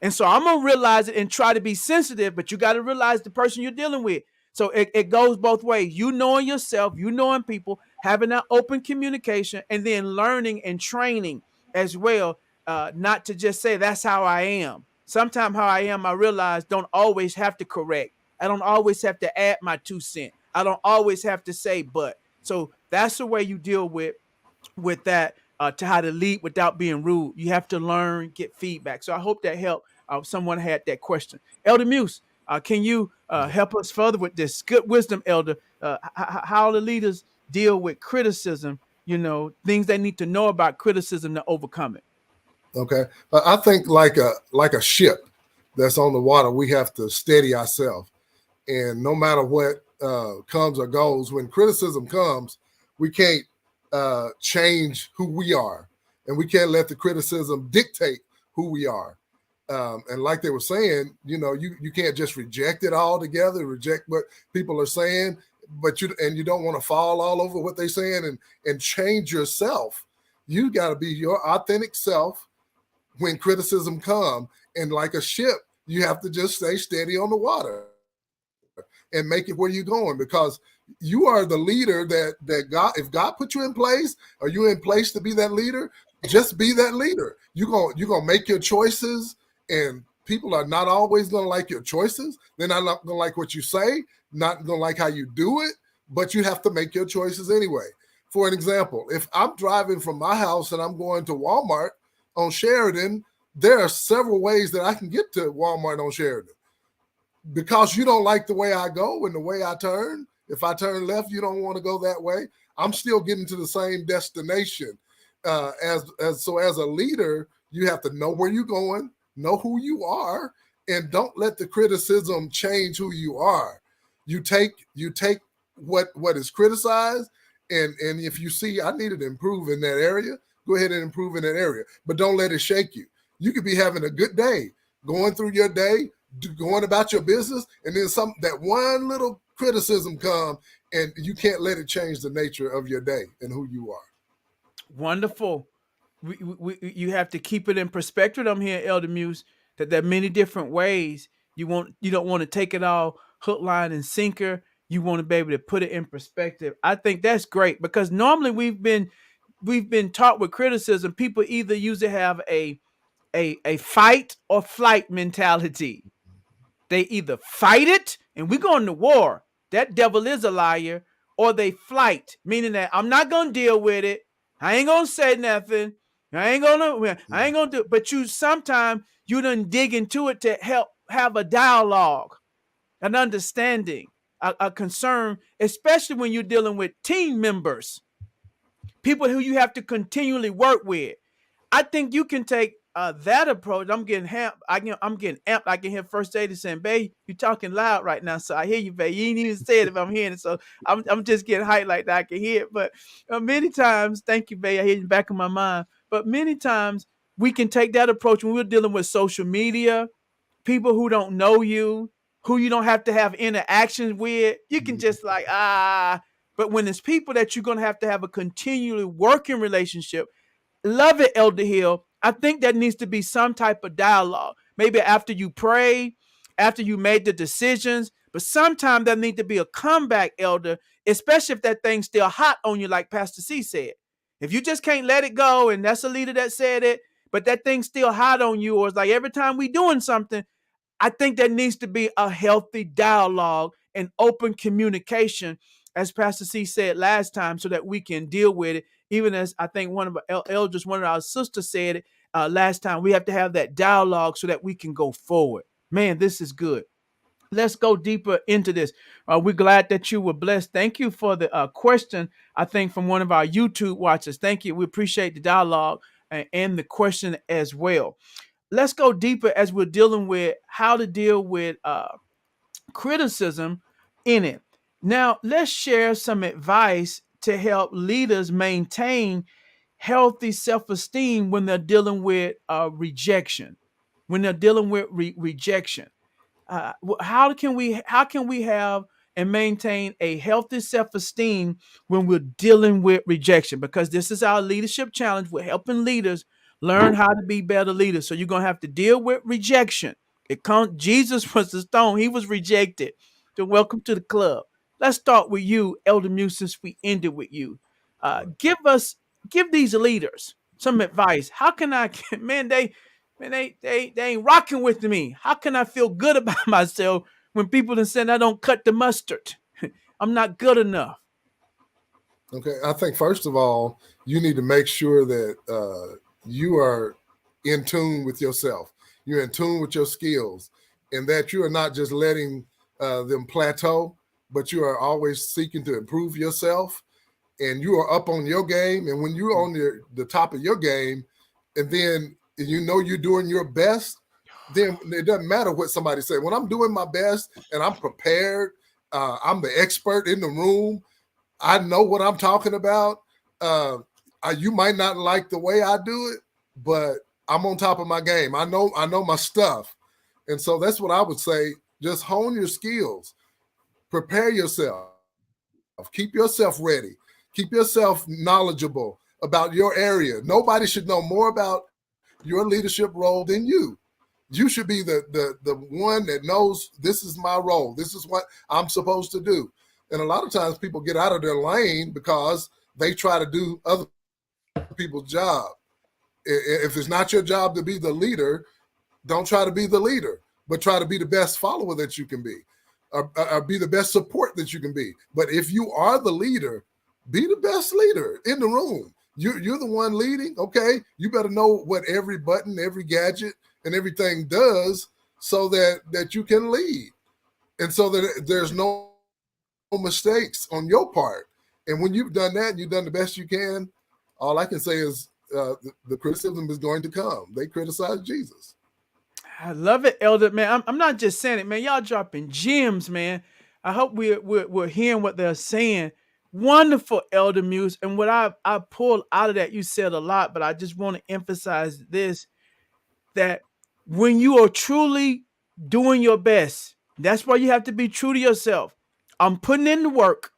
And so I'm going to realize it and try to be sensitive, but you got to realize the person you're dealing with. So it goes both ways. You knowing yourself, you knowing people, having that open communication, and then learning and training as well. Not to just say that's how I am. Sometimes how I am, I realize, don't always have to correct. I don't always have to add my 2 cents. I don't always have to say but. So that's the way you deal with that. to how to lead without being rude. You have to learn, get feedback. So I hope that helped. Someone had that question. Elder Muse, can you help us further with this? Good wisdom, Elder. How the leaders deal with criticism, things they need to know about criticism to overcome it. Okay. I think like a ship that's on the water, we have to steady ourselves. And no matter what comes or goes, when criticism comes, we can't change who we are. And we can't let the criticism dictate who we are. And like they were saying, you can't just reject it altogether, reject what people are saying, but you don't want to fall all over what they're saying and change yourself. You got to be your authentic self when criticism comes. And like a ship, you have to just stay steady on the water and make it where you're going, because you are the leader that God, if God put you in place, are you in place to be that leader? Just be that leader. You're gonna make your choices, and people are not always gonna like your choices. They're not gonna like what you say, not gonna like how you do it, but you have to make your choices anyway. For an example, if I'm driving from my house and I'm going to Walmart on Sheridan, there are several ways that I can get to Walmart on Sheridan. Because you don't like the way I go and the way I turn, if I turn left, you don't want to go that way. I'm still getting to the same destination. As a leader, you have to know where you're going, know who you are, and don't let the criticism change who you are. You take what is criticized, and if you see I needed to improve in that area, go ahead and improve in that area. But don't let it shake you. You could be having a good day, going through your day, going about your business, and then that one little criticism come, and you can't let it change the nature of your day and who you are. Wonderful. You have to keep it in perspective. I'm here, Elder Muse, that there are many different ways. You don't want to take it all hook, line, and sinker. You want to be able to put it in perspective. I think that's great, because normally we've been taught with criticism, people either usually have a fight or flight mentality. They either fight it and we're going to war, that devil is a liar, or they flight, meaning that I'm not going to deal with it. I ain't going to say nothing. I ain't going to do it. But sometimes you done dig into it to help have a dialogue, an understanding, a concern, especially when you're dealing with team members, people who you have to continually work with. I think you can take that approach. I'm getting amped. I can hear First Lady saying, "Babe, you're talking loud right now." So I hear you, babe. You ain't even say it if I'm hearing it. So I'm just getting hyped like that. I can hear it. But many times, thank you, babe. I hear it in the back of my mind. But many times we can take that approach when we're dealing with social media, people who don't know you, who you don't have to have interactions with. You can just But when it's people that you're going to have a continually working relationship. Love it, Elder Hill. I think there needs to be some type of dialogue. Maybe after you pray, after you made the decisions, but sometimes there needs to be a comeback, Elder, especially if that thing's still hot on you, like Pastor C said. If you just can't let it go, and that's a leader that said it, but that thing's still hot on you, or it's like every time we doing something, I think there needs to be a healthy dialogue and open communication, as Pastor C said last time, so that we can deal with it. Even as I think one of our elders, one of our sisters said it last time, we have to have that dialogue so that we can go forward. Man, this is good. Let's go deeper into this. We're glad that you were blessed. Thank you for the question, I think, from one of our YouTube watchers. Thank you. We appreciate the dialogue and the question as well. Let's go deeper as we're dealing with how to deal with criticism in it. Now, let's share some advice to help leaders maintain healthy self-esteem when they're dealing with rejection. When they're dealing with rejection, how can we have and maintain a healthy self-esteem when we're dealing with rejection? Because this is our leadership challenge. We're helping leaders learn how to be better leaders. So you're going to have to deal with rejection. Jesus was the stone. He was rejected. So welcome to the club. Let's start with you, Elder Muse, since we ended with you. Give these leaders some advice. How can I, they ain't rocking with me. How can I feel good about myself when people are saying I don't cut the mustard? I'm not good enough. Okay, I think first of all, you need to make sure that you are in tune with yourself. You're in tune with your skills, and that you are not just letting them plateau, but you are always seeking to improve yourself. And you are up on your game. And when you're on the top of your game, and then you know you're doing your best, then it doesn't matter what somebody say. When I'm doing my best and I'm prepared, I'm the expert in the room. I know what I'm talking about. You might not like the way I do it, but I'm on top of my game. I know my stuff. And so that's what I would say. Just hone your skills. Prepare yourself. Keep yourself ready. Keep yourself knowledgeable about your area. Nobody should know more about your leadership role than you. You should be the one that knows this is my role. This is what I'm supposed to do. And a lot of times people get out of their lane because they try to do other people's job. If it's not your job to be the leader, don't try to be the leader, but try to be the best follower that you can be, or be the best support that you can be. But if you are the leader, be the best leader in the room. You're the one leading. Okay, you better know what every button, every gadget, and everything does, so that you can lead, and so that there's no mistakes on your part. And when you've done that and you've done the best you can, all I can say is the criticism is going to come. They criticize Jesus. I love it, Elder, man. I'm not just saying it, man. Y'all dropping gems, man. I hope we're hearing what they're saying. Wonderful, Elder Muse. And what I pulled out of that, you said a lot, but I just want to emphasize this, that when you are truly doing your best, that's why you have to be true to yourself. I'm putting in the work.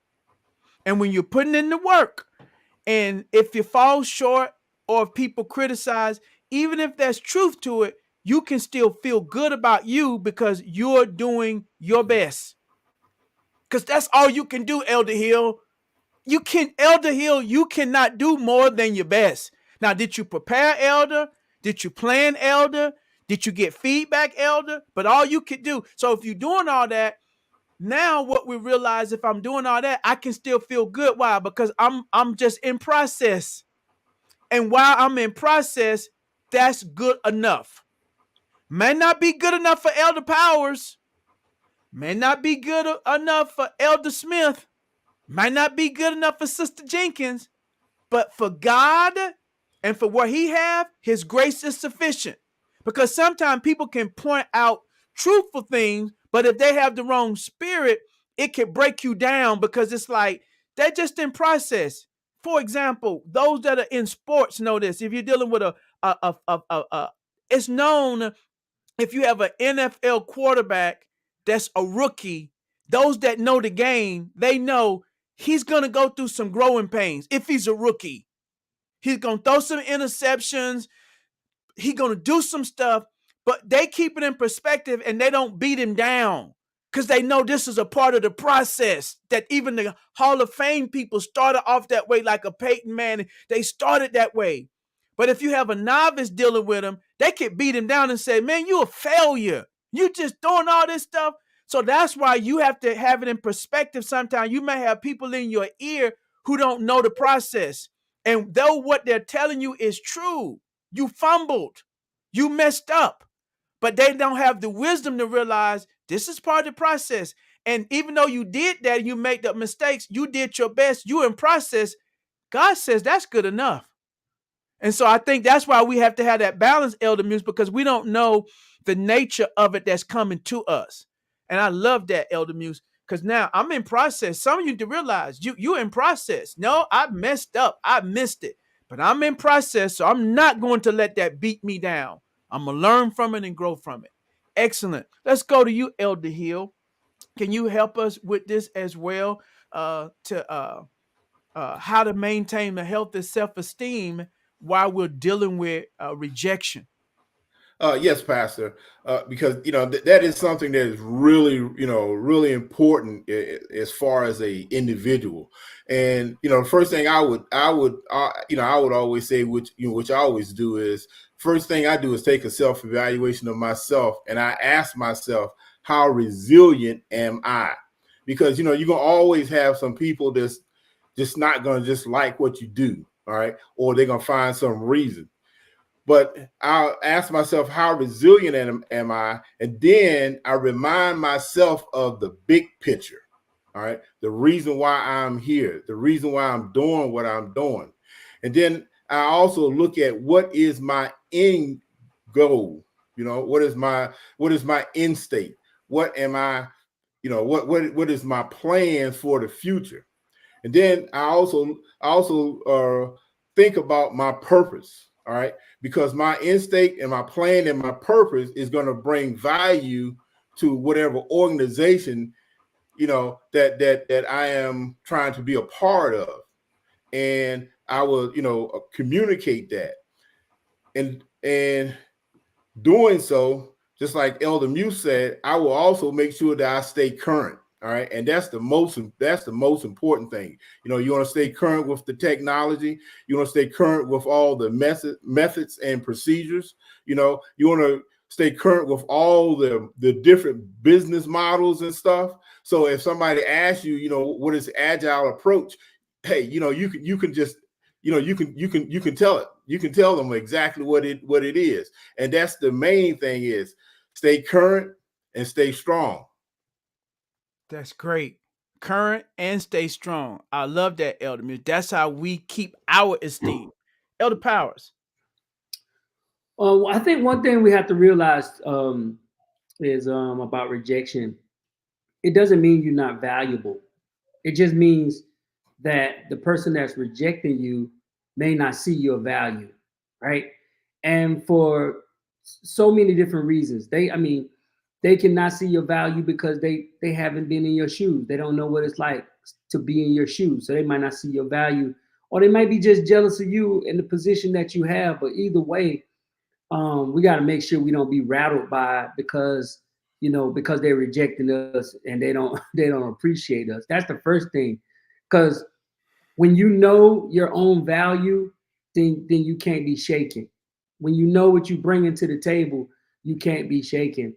And when you're putting in the work, and if you fall short or if people criticize, even if there's truth to it, you can still feel good about you because you're doing your best. Because that's all you can do, Elder Hill. Elder Hill, you cannot do more than your best. Now, did you prepare, Elder? Did you plan, Elder? Did you get feedback, Elder? But all you could do. So if you're doing all that, now what we realize, if I'm doing all that, I can still feel good. Why? Because I'm just in process. And while I'm in process, that's good enough. May not be good enough for Elder Powers. May not be good enough for Elder Smith. Might not be good enough for Sister Jenkins. But for God and for what he have, his grace is sufficient. Because sometimes people can point out truthful things, but if they have the wrong spirit, it can break you down, because it's like they're just in process. For example, those that are in sports know this. If you're dealing with it's known, if you have an NFL quarterback that's a rookie, those that know the game, they know he's going to go through some growing pains. If he's a rookie, he's going to throw some interceptions. He's going to do some stuff, but they keep it in perspective and they don't beat him down, because they know this is a part of the process, that even the Hall of Fame people started off that way, like a Peyton Manning. They started that way. But if you have a novice dealing with him, they can beat him down and say, man, you a failure. You just doing all this stuff. So that's why you have to have it in perspective. Sometimes you may have people in your ear who don't know the process. And though what they're telling you is true, you fumbled, you messed up, but they don't have the wisdom to realize this is part of the process. And even though you did that, you made the mistakes, you did your best, you in process, God says that's good enough. And so I think that's why we have to have that balance, Elder Muse, because we don't know the nature of it that's coming to us. And I love that, Elder Muse, because now I'm in process. Some of you to realize you're in process. No, I messed up. I missed it. But I'm in process, so I'm not going to let that beat me down. I'm going to learn from it and grow from it. Excellent. Let's go to you, Elder Hill. Can you help us with this as well, to how to maintain a healthy self-esteem while we're dealing with rejection? Yes, Pastor, because that is something that is really really important as far as a individual. And the first thing I would always say, which I always do, is first thing I do is take a self-evaluation of myself, and I ask myself, how resilient am I? Because you're gonna always have some people just not going to just like what you do, all right? Or they're going to find some reason. But I'll ask myself, how resilient am I? And then I remind myself of the big picture, all right? The reason why I'm here, the reason why I'm doing what I'm doing. And then I also look at what is my end goal. You know, what is my end state? What am I, you know, what is my plan for the future? And then I also think about my purpose, all right? Because my end state and my plan and my purpose is going to bring value to whatever organization, you know, that I am trying to be a part of. And I will, you know, communicate that. And doing so, just like Elder Muse said, I will also make sure that I stay current. All right. And that's the most important thing. You know, you want to stay current with the technology. You want to stay current with all the methods and procedures. You know, you want to stay current with all the different business models and stuff. So if somebody asks you, you know, what is agile approach? Hey, you know, you can just, you know, you can tell it. You can tell them exactly what it is. And that's the main thing, is stay current and stay strong. That's great. Current and stay strong. I love that, Elder Muse. That's how we keep our esteem. Elder Powers. I think one thing we have to realize is about rejection. It doesn't mean you're not valuable. It just means that the person that's rejecting you may not see your value, right? And for so many different reasons, they cannot see your value because they haven't been in your shoes. They don't know what it's like to be in your shoes, so they might not see your value, or they might be just jealous of you in the position that you have. But either way, we got to make sure we don't be rattled by it because because they're rejecting us and they don't they don't appreciate us. That's the first thing, because when you know your own value, then you can't be shaken. When you know what you bring into the table, you can't be shaken.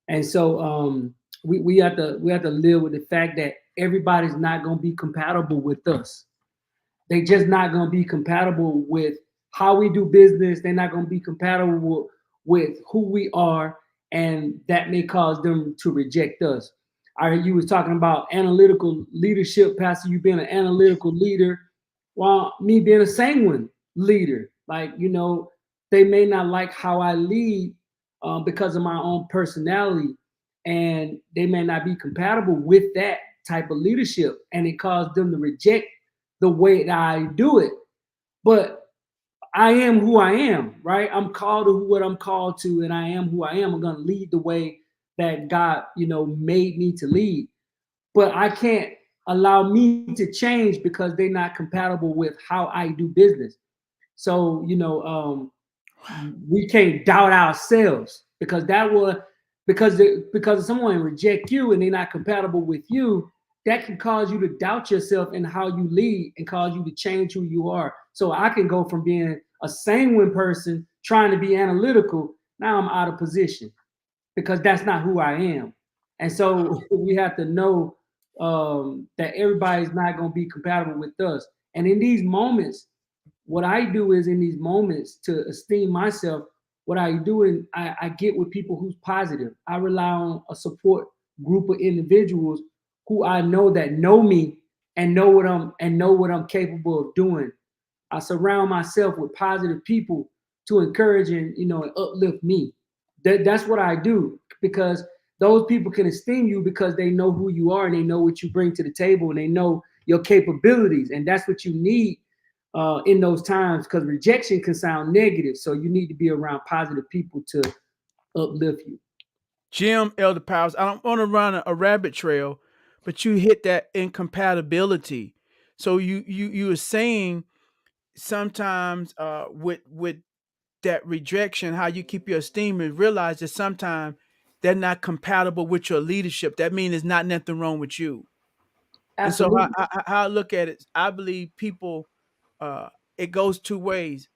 And so we have to live with the fact that everybody's not going to be compatible with us. They just not going to be compatible with how we do business. They're not going to be compatible with who we are, and that may cause them to reject us. I heard you was talking about analytical leadership, Pastor. You being an analytical leader, while me being a sanguine leader. Like, they may not like how I lead because of my own personality, and they may not be compatible with that type of leadership, and it caused them to reject the way that I do it. But I am who I am, right? I'm called to what I'm called to, and I am who I am. I'm going to lead the way that God, made me to lead. But I can't allow me to change because they're not compatible with how I do business. So, we can't doubt ourselves because because someone reject you and they're not compatible with you, that can cause you to doubt yourself and how you lead and cause you to change who you are. So I can go from being a sanguine person trying to be analytical, now I'm out of position because that's not who I am. And so we have to know that everybody's not going to be compatible with us. And in these moments, what I do is, in these moments, to esteem myself, what I do is I get with people who's positive. I rely on a support group of individuals who I know that know me and know what I'm capable of doing. I surround myself with positive people to encourage and uplift me. That's what I do, because those people can esteem you because they know who you are and they know what you bring to the table and they know your capabilities, and that's what you need in those times, because rejection can sound negative. So you need to be around positive people to uplift you. Jim, Elder Powers, I don't want to run a rabbit trail, but you hit that incompatibility. So you were saying sometimes with that rejection, how you keep your esteem, and realize that sometimes they're not compatible with your leadership. That means there's not nothing wrong with you. And so Absolutely. how I look at it, I believe people, it goes two ways.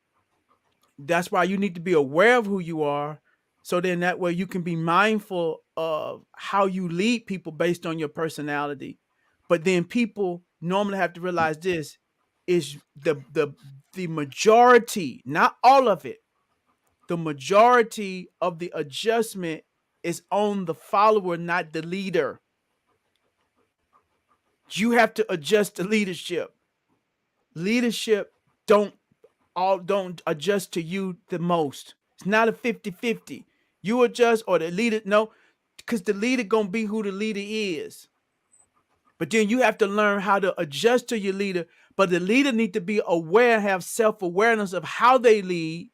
That's why you need to be aware of who you are. So then that way you can be mindful of how you lead people based on your personality. But then people normally have to realize this is the majority, not all of it, the majority of the adjustment is on the follower, not the leader. You have to adjust to leadership. Leadership don't adjust to you the most. It's not a 50-50. You adjust or the leader, no, because the leader gonna be who the leader is. But then you have to learn how to adjust to your leader. But the leader need to be aware, have self-awareness of how they lead,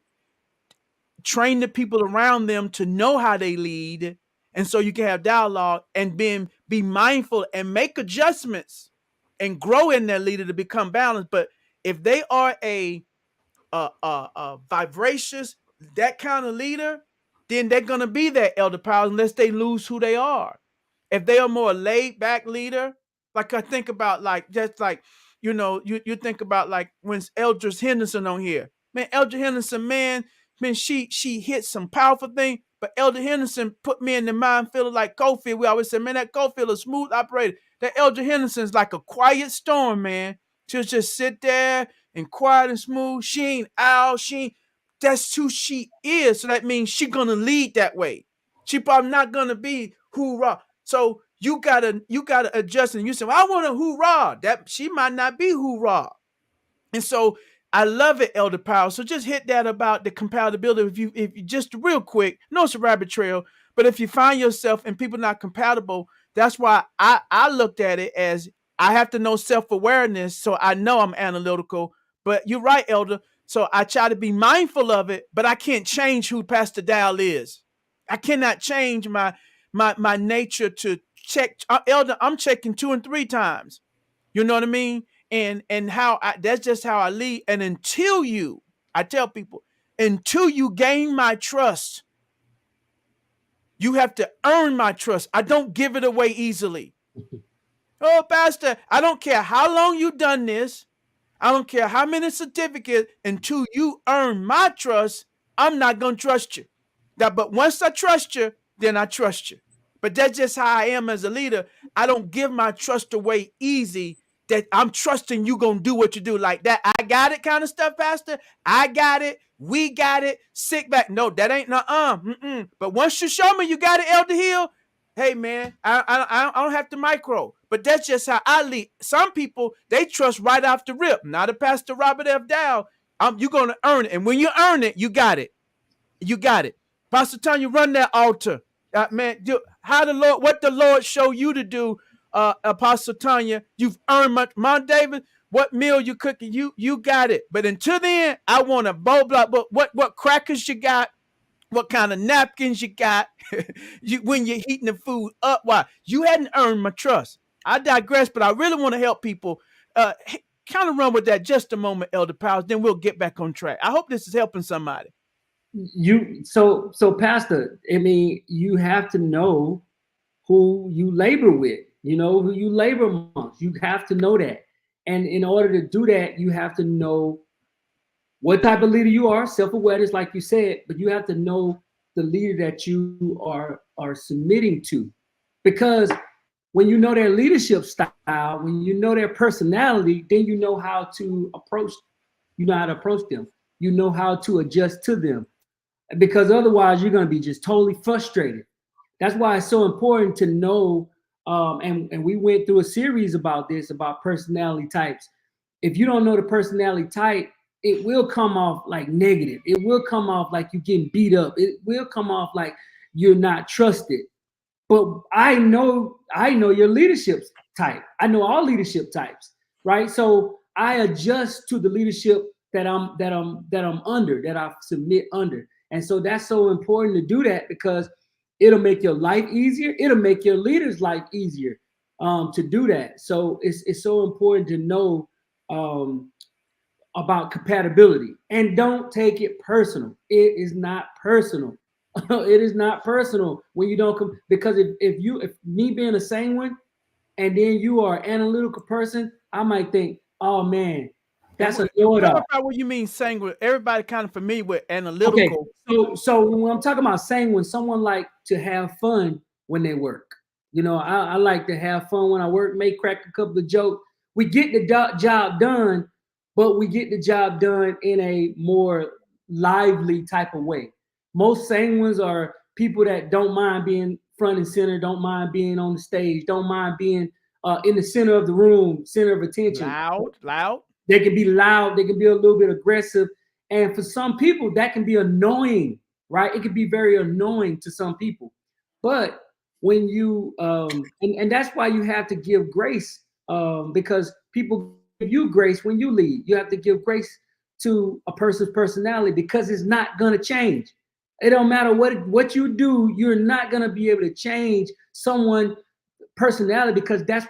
train the people around them to know how they lead. And so you can have dialogue and be mindful and make adjustments and grow in their leader to become balanced. But if they are a vivacious, that kind of leader, then they're gonna be that elder power unless they lose who they are. If they are more laid back leader, like I think about like just like you think about like when Eldridge Henderson on here, man, Eldridge Henderson, man, she hit some powerful thing, but Elder Henderson put me in the mind feeling like Cofield. We always say, man, that Cofield is smooth operator. That Elder Henderson's like a quiet storm, man. She'll just sit there and quiet and smooth. She ain't out. That's who she is. So that means she gonna lead that way. She probably not gonna be hoorah. So you gotta adjust. And you say, well, I want a hoorah. That she might not be hoorah. And so I love it, Elder Powell. So just hit that about the compatibility. If you just real quick, no, it's a rabbit trail. But if you find yourself and people not compatible, that's why I looked at it as I have to know self-awareness. So I know I'm analytical. But you're right, Elder. So I try to be mindful of it, but I can't change who Pastor Dowell is. I cannot change my nature to check. Elder, I'm checking 2 and 3 times. You know what I mean? And that's just how I lead. And I tell people, until you gain my trust, you have to earn my trust. I don't give it away easily. Oh, Pastor, I don't care how long you've done this. I don't care how many certificates. Until you earn my trust, I'm not going to trust you. But once I trust you, then I trust you. But that's just how I am as a leader. I don't give my trust away easy, that I'm trusting you going to do what you do like that. I got it kind of stuff, Pastor. I got it. We got it. Sit back. No, that ain't But once you show me you got it, Elder Hill, hey, man, I don't have to micro. But that's just how I lead. Some people, they trust right off the rip. Not a Pastor Robert F. Dowell. You're going to earn it. And when you earn it, you got it. You got it. Pastor Tanya, run that altar. Man, what the Lord show you to do, Apostle Tanya, you've earned much. Mount David, what meal you cooking, you got it. But until then, I want a bowl block. But what crackers you got? What kind of napkins you got? When you're heating the food up, why? You hadn't earned my trust. I digress, but I really want to help people. Kind of run with that just a moment, Elder Powers. Then we'll get back on track. I hope this is helping somebody. So Pastor, I mean, you have to know who you labor with, who you labor amongst. You have to know that. And in order to do that, you have to know what type of leader you are, self-awareness, like you said, but you have to know the leader that you are submitting to. Because when you know their leadership style, when you know their personality, then you know how to approach them. You know how to adjust to them. Because otherwise you're going to be just totally frustrated. That's why it's so important to know, and we went through a series about this, about personality types. If you don't know the personality type, it will come off like negative. It will come off like you're getting beat up. It will come off like you're not trusted. But I know your leadership type. I know all leadership types, right? So I adjust to the leadership that I'm under, that I submit under. And so that's so important to do that, because it'll make your life easier. It'll make your leader's life easier to do that. So it's so important to know about compatibility, and don't take it personal. It is not personal. It is not personal when you don't come, because if me being a sanguine and then you are an analytical person, I might think, oh man, that's a know-it-all. What you mean sanguine? Everybody kind of familiar with analytical. Okay, so when I'm talking about sanguine, someone like to have fun when they work. I like to have fun when I work, may crack a couple of jokes. we get the job done, but we get the job done in a more lively type of way. Most sanguines are people that don't mind being front and center, don't mind being on the stage, don't mind being in the center of the room, center of attention. Loud. They can be loud, they can be a little bit aggressive. And for some people, that can be annoying, right? It can be very annoying to some people. But when you, and that's why you have to give grace, because people give you grace when you lead. You have to give grace to a person's personality because it's not going to change. It don't matter what you do, you're not going to be able to change someone's personality because that's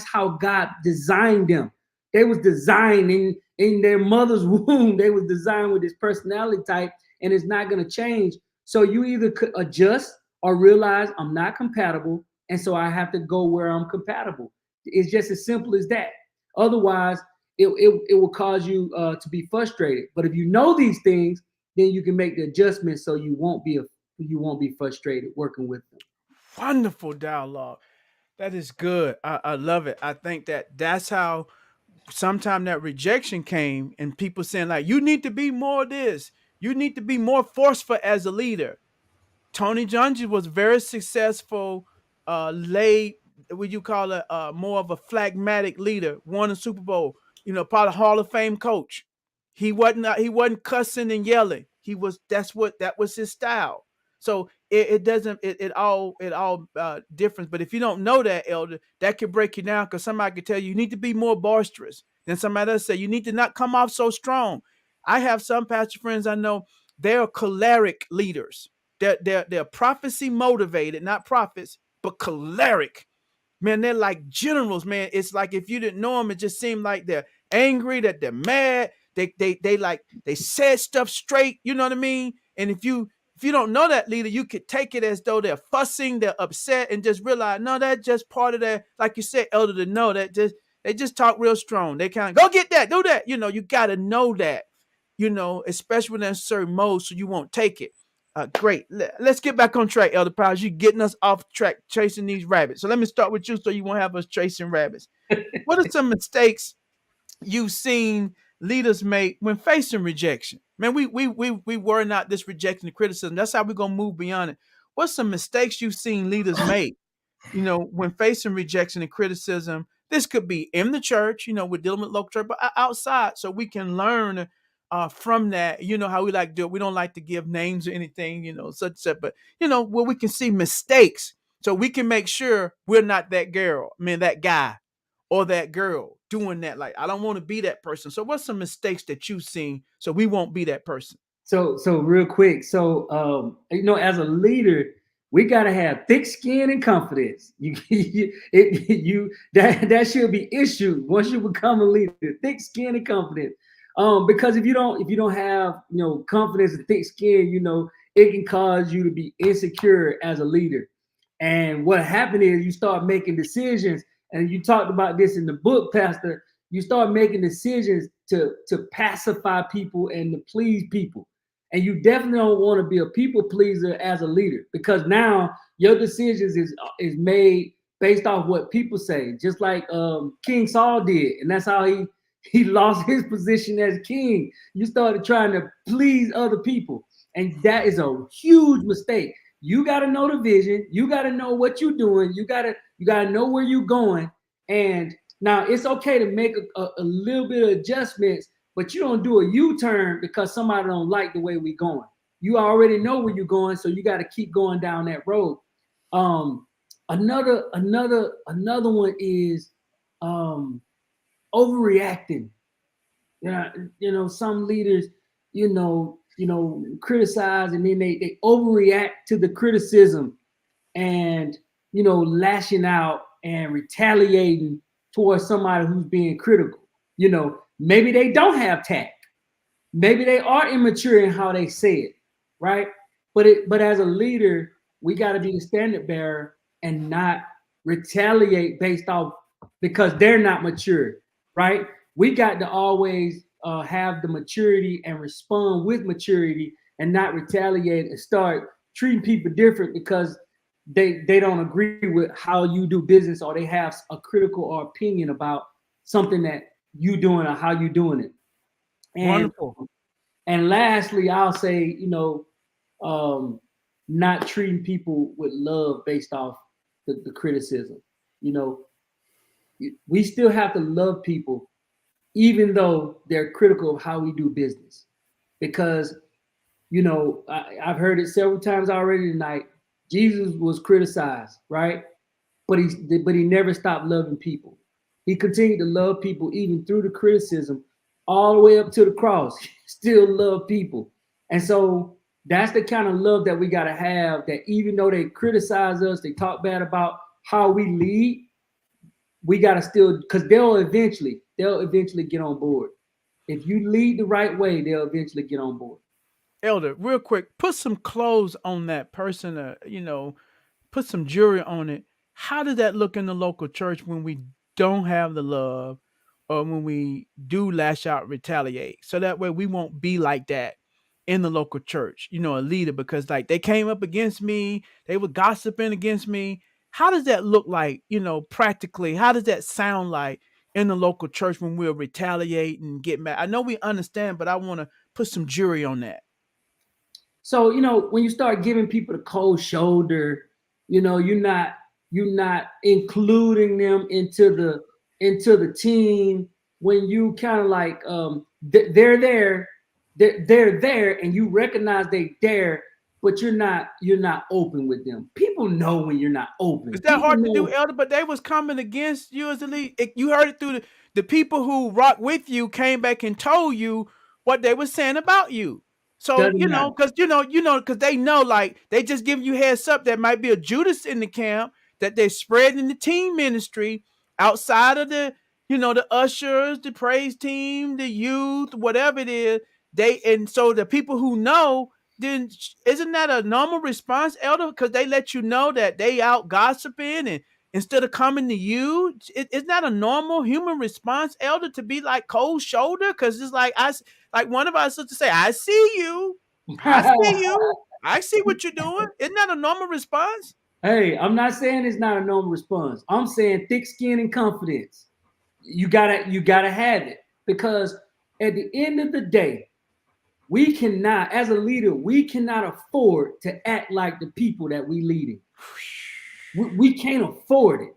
how God designed them. They was designed in their mother's womb. They was designed with this personality type, and it's not going to change. So you either could adjust or realize I'm not compatible, and so I have to go where I'm compatible. It's just as simple as that. Otherwise, it will cause you to be frustrated. But if you know these things, then you can make the adjustments so you won't be frustrated working with them. Wonderful dialogue. That is good. I love it. I think that's how sometimes that rejection came, and people saying like, you need to be more this, you need to be more forceful as a leader. Tony Dungy was very successful, would you call it, more of a phlegmatic leader, won a Super Bowl, probably Hall of Fame coach. He wasn't cussing and yelling. That was his style. So it all different. But if you don't know that, elder, that could break you down, because somebody could tell you need to be more boisterous. Then somebody else say you need to not come off so strong. I have some pastor friends I know, they're choleric leaders. They're prophecy motivated, not prophets, but choleric. Man, they're like generals, man. It's like if you didn't know them, it just seemed like they're angry, that they're mad. They said stuff straight, you know what I mean? And if you don't know that leader, you could take it as though they're fussing, they're upset, and just realize, no, that's just part of that, like you said, elder, to know that they just talk real strong. They kind of go get that, do that. You gotta know that, especially when they're in certain modes, so you won't take it. Great. Let's get back on track, Elder Powers. You're getting us off track chasing these rabbits. So let me start with you so you won't have us chasing rabbits. What are some mistakes you've seen leaders make when facing rejection? Man, we were not this rejection and criticism. That's how we're going to move beyond it. What's some mistakes you've seen leaders make, when facing rejection and criticism? This could be in the church, we're dealing with local church, but outside, so we can learn from that. How we like to do it. We don't like to give names or anything, such, but where we can see mistakes, so we can make sure we're not that girl, that guy or that girl doing that. Like, I don't want to be that person. So what's some mistakes that you've seen so we won't be that person? So real quick. So, as a leader, we got to have thick skin and confidence. That should be issued once you become a leader, thick skin and confidence. Because if you don't have, confidence and thick skin, it can cause you to be insecure as a leader. And what happened is you start making decisions, and you talked about this in the book, Pastor. You start making decisions to pacify people and to please people. And you definitely don't want to be a people pleaser as a leader, because now your decisions is made based off what people say, just like King Saul did. And that's how he lost his position as king. You started trying to please other people. And that is a huge mistake. You got to know the vision. You got to know what you're doing. You got to know where you're going. And now it's okay to make a little bit of adjustments, but you don't do a U-turn because somebody don't like the way we're going. You already know where you're going, so you got to keep going down that road. Another one is overreacting. Some leaders, criticize, and then they overreact to the criticism, and lashing out and retaliating towards somebody who's being critical. Maybe they don't have tact. Maybe they are immature in how they say it, right? But as a leader, we got to be the standard bearer and not retaliate based off because they're not mature, right? We got to always have the maturity and respond with maturity, and not retaliate and start treating people different because they don't agree with how you do business, or they have a critical or opinion about something that you doing or how you doing it. And Wonderful. and lastly, I'll say, not treating people with love based off the criticism. You know, we still have to love people, even though they're critical of how we do business. Because, I've heard it several times already tonight. Jesus was criticized, right? But he never stopped loving people. He continued to love people even through the criticism, all the way up to the cross. He still loved people. And so that's the kind of love that we got to have, that even though they criticize us, they talk bad about how we lead, we got to still, because they'll eventually get on board. If you lead the right way, they'll eventually get on board. Elder, real quick, put some clothes on that person, put some jewelry on it. How does that look in the local church when we don't have the love, or when we do lash out, retaliate? So that way we won't be like that in the local church, a leader, because like they came up against me, they were gossiping against me. How does that look like, practically? How does that sound like in the local church when we'll retaliate and get mad? I know we understand, but I want to put some jury on that. So, when you start giving people the cold shoulder, you're not including them into the team. When you kind of like they're there and you recognize they there, but you're not open with them. People know when you're not open. Is that People hard to know. do, Elder? But they was coming against you as the lead. You heard it through the people who rock with you came back and told you what they were saying about you. So Doesn't matter. because they know, like, they just give you heads up. There might be a Judas in the camp, that they're spreading the team ministry outside of the ushers, the praise team, the youth, whatever it is. And so the people who know, then isn't that a normal response, Elder? Because they let you know that they out gossiping, and instead of coming to you, isn't that a normal human response, Elder, to be like cold shoulder? Because it's like one of our sisters say, I see you, I see what you're doing. Isn't that a normal response? Hey, I'm not saying it's not a normal response. I'm saying thick skin and confidence. You gotta have it, because at the end of the day, we cannot, as a leader, we cannot afford to act like the people that we leading. We can't afford it.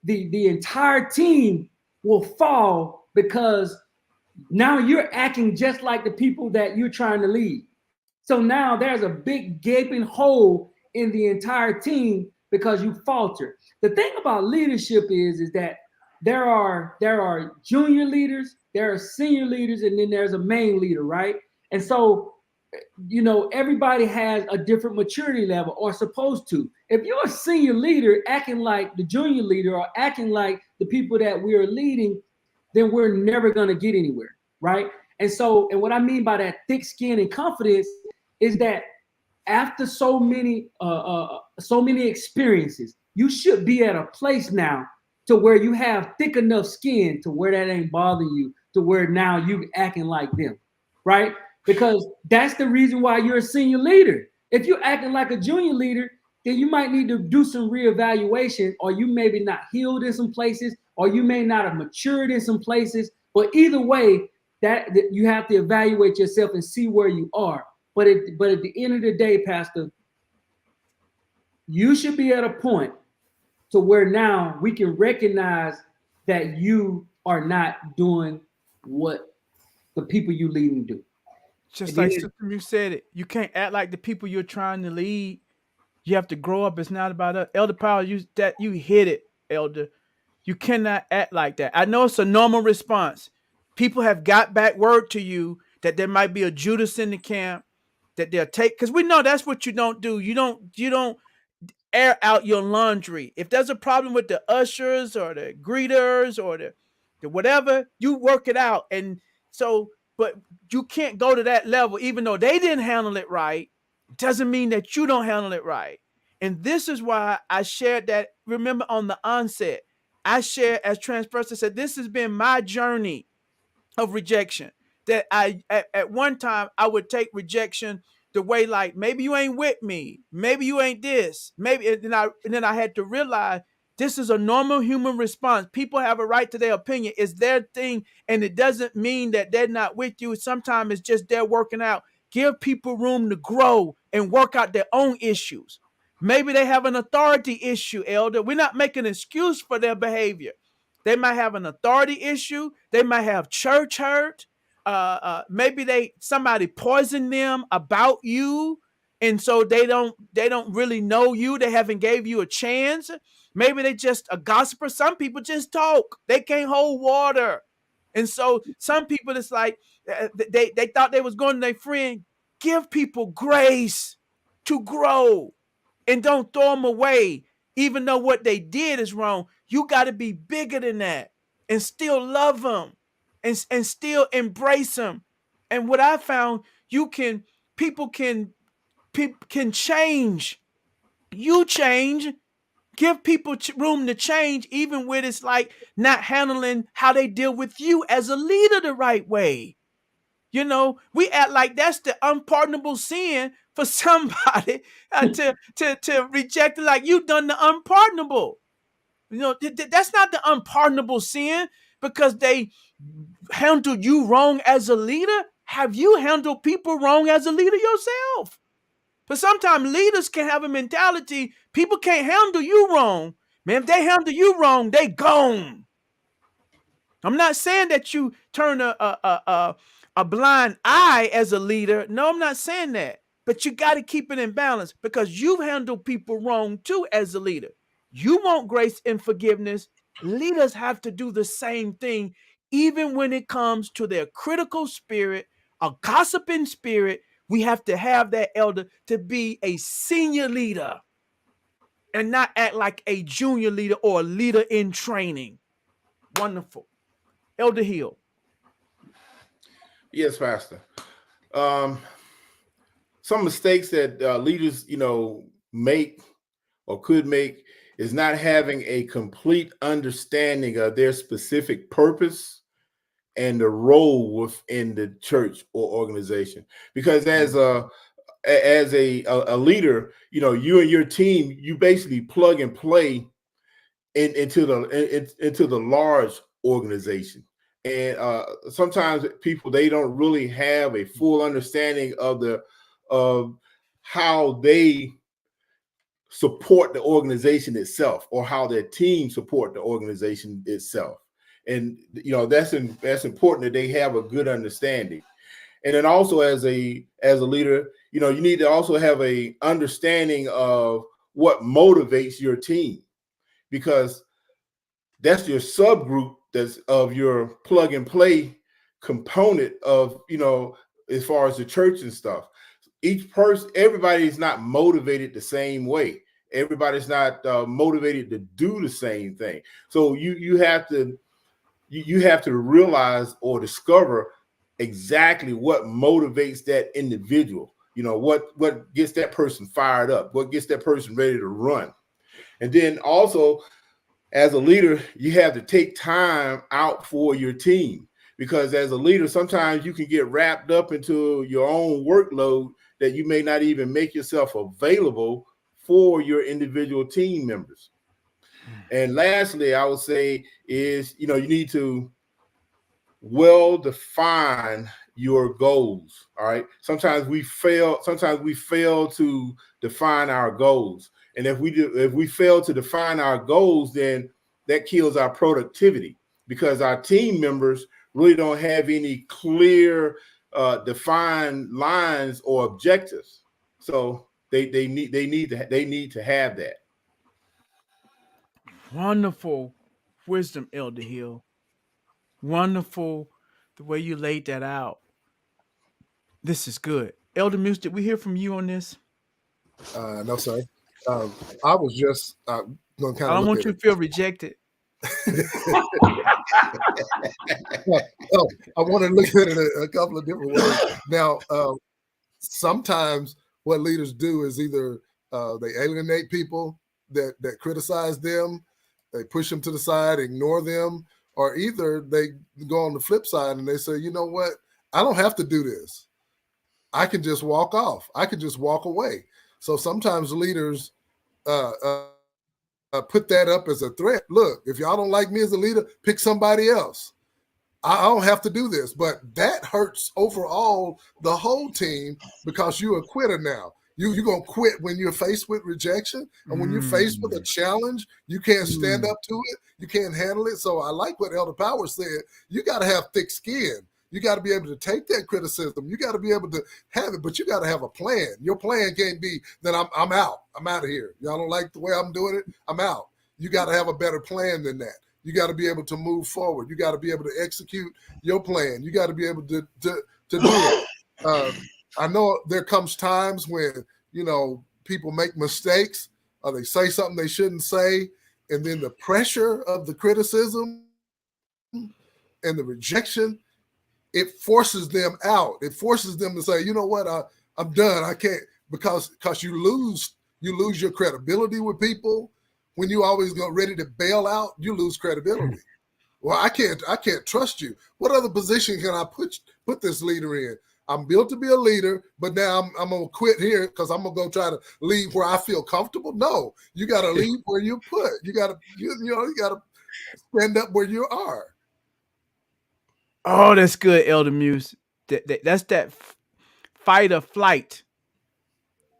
The entire team will fall, because now you're acting just like the people that you're trying to lead. So now there's a big gaping hole in the entire team because you falter. The thing about leadership is that there are junior leaders, there are senior leaders, and then there's a main leader, right? And so, everybody has a different maturity level, or supposed to. If you're a senior leader acting like the junior leader, or acting like the people that we are leading, then we're never going to get anywhere, right? And so, and what I mean by that thick skin and confidence is that after so many experiences, you should be at a place now to where you have thick enough skin to where that ain't bothering you, to where now you acting like them, right? Because that's the reason why you're a senior leader. If you're acting like a junior leader, then you might need to do some reevaluation, or you maybe not healed in some places, or you may not have matured in some places. But either way, that you have to evaluate yourself and see where you are. But at the end of the day, Pastor, you should be at a point to where now we can recognize that you are not doing what the people you leading do. Just like Sister you said it, you can't act like the people you're trying to lead. You have to grow up. It's not about us. Elder Power, you hit it, Elder. You cannot act like that. I know it's a normal response. People have got back word to you that there might be a Judas in the camp, that they'll take, because we know that's what you don't do. You don't air out your laundry. If there's a problem with the ushers or the greeters or the whatever, you work it out. And so, but you can't go to that level, even though they didn't handle it right. Doesn't mean that you don't handle it right. And this is why I shared that. Remember, on the onset, I shared as transpersonal, said this has been my journey of rejection. That I at one time I would take rejection the way, like, maybe you ain't with me, maybe you ain't this, maybe, and then I had to realize This is a normal human response. People have a right to their opinion. It's their thing, and it doesn't mean that they're not with you. Sometimes it's just they're working out. Give people room to grow and work out their own issues. Maybe they have an authority issue, elder. We're not making an excuse for their behavior. They might have an authority issue. They might have church hurt. Maybe somebody poisoned them about you, and so they don't really know you. They haven't gave you a chance. Maybe they just a gossiper. Some people just talk. They can't hold water. And so some people, it's like they thought they was going to their friend. Give people grace to grow and don't throw them away, even though what they did is wrong. You got to be bigger than that and still love them and still embrace them. And what I found, people can change. You change. Give people room to change, even when it's like not handling how they deal with you as a leader the right way. You know, we act like that's the unpardonable sin for somebody to reject it, like you done the unpardonable. You know, that's not the unpardonable sin because they handled you wrong as a leader. Have you handled people wrong as a leader yourself? But sometimes leaders can have a mentality, people can't handle you wrong. Man, if they handle you wrong, they gone. I'm not saying that you turn a blind eye as a leader. No, I'm not saying that. But you got to keep it in balance because you've handled people wrong too as a leader. You want grace and forgiveness. Leaders have to do the same thing, even when it comes to their critical spirit, a gossiping spirit. We have to have that elder to be a senior leader and not act like a junior leader or a leader in training. Wonderful. Elder Hill. Yes, Pastor. Some mistakes that leaders, make or could make is not having a complete understanding of their specific purpose and the role within the church or organization. Because as a leader, you and your team, you basically plug and play into the large organization. And sometimes people, they don't really have a full understanding of how they support the organization itself or how their team support the organization itself. And that's important that they have a good understanding. And then also as a leader, you need to also have a understanding of what motivates your team, because that's your subgroup that's of your plug and play component of, as far as the church and stuff. Each person, everybody is not motivated the same way. Everybody's not motivated to do the same thing. So you have to realize or discover exactly what motivates that individual. What gets that person fired up, what gets that person ready to run. And then also, as a leader, you have to take time out for your team, because as a leader, sometimes you can get wrapped up into your own workload that you may not even make yourself available for your individual team members. And lastly, I would say is, you need to well define your goals. All right. Sometimes we fail to define our goals. And if we fail to define our goals, then that kills our productivity, because our team members really don't have any clear defined lines or objectives. So they need to have that. Wonderful wisdom, Elder Hill. Wonderful the way you laid that out. This is good. Elder Muse, did we hear from you on this? No, sir. I was just going to kind of. I don't want you to feel rejected. I want to look at it a couple of different ways. Now, sometimes what leaders do is either they alienate people that criticize them, they push them to the side, ignore them, or either they go on the flip side and they say, you know what, I don't have to do this. I can just walk off. I can just walk away. So sometimes leaders put that up as a threat. Look, if y'all don't like me as a leader, pick somebody else. I don't have to do this. But that hurts overall the whole team because you're a quitter now. You're going to quit when you're faced with rejection. And when you're faced with a challenge, you can't stand up to it. You can't handle it. So I like what Elder Power said. You got to have thick skin. You got to be able to take that criticism. You got to be able to have it, but you got to have a plan. Your plan can't be that I'm out. I'm out of here. Y'all don't like the way I'm doing it? I'm out. You got to have a better plan than that. You got to be able to move forward. You got to be able to execute your plan. You got to be able to do it. I know there comes times when, people make mistakes or they say something they shouldn't say. And then the pressure of the criticism and the rejection, it forces them out. It forces them to say, you know what, I'm done. I can't, because you lose your credibility with people. When you always go ready to bail out, you lose credibility. Well, I can't trust you. What other position can I put this leader in? I'm built to be a leader, but now I'm gonna quit here because I'm gonna go try to leave where I feel comfortable. No, you gotta leave where you're put. You gotta stand up where you are. Oh, that's good, Elder Muse. That's that fight or flight.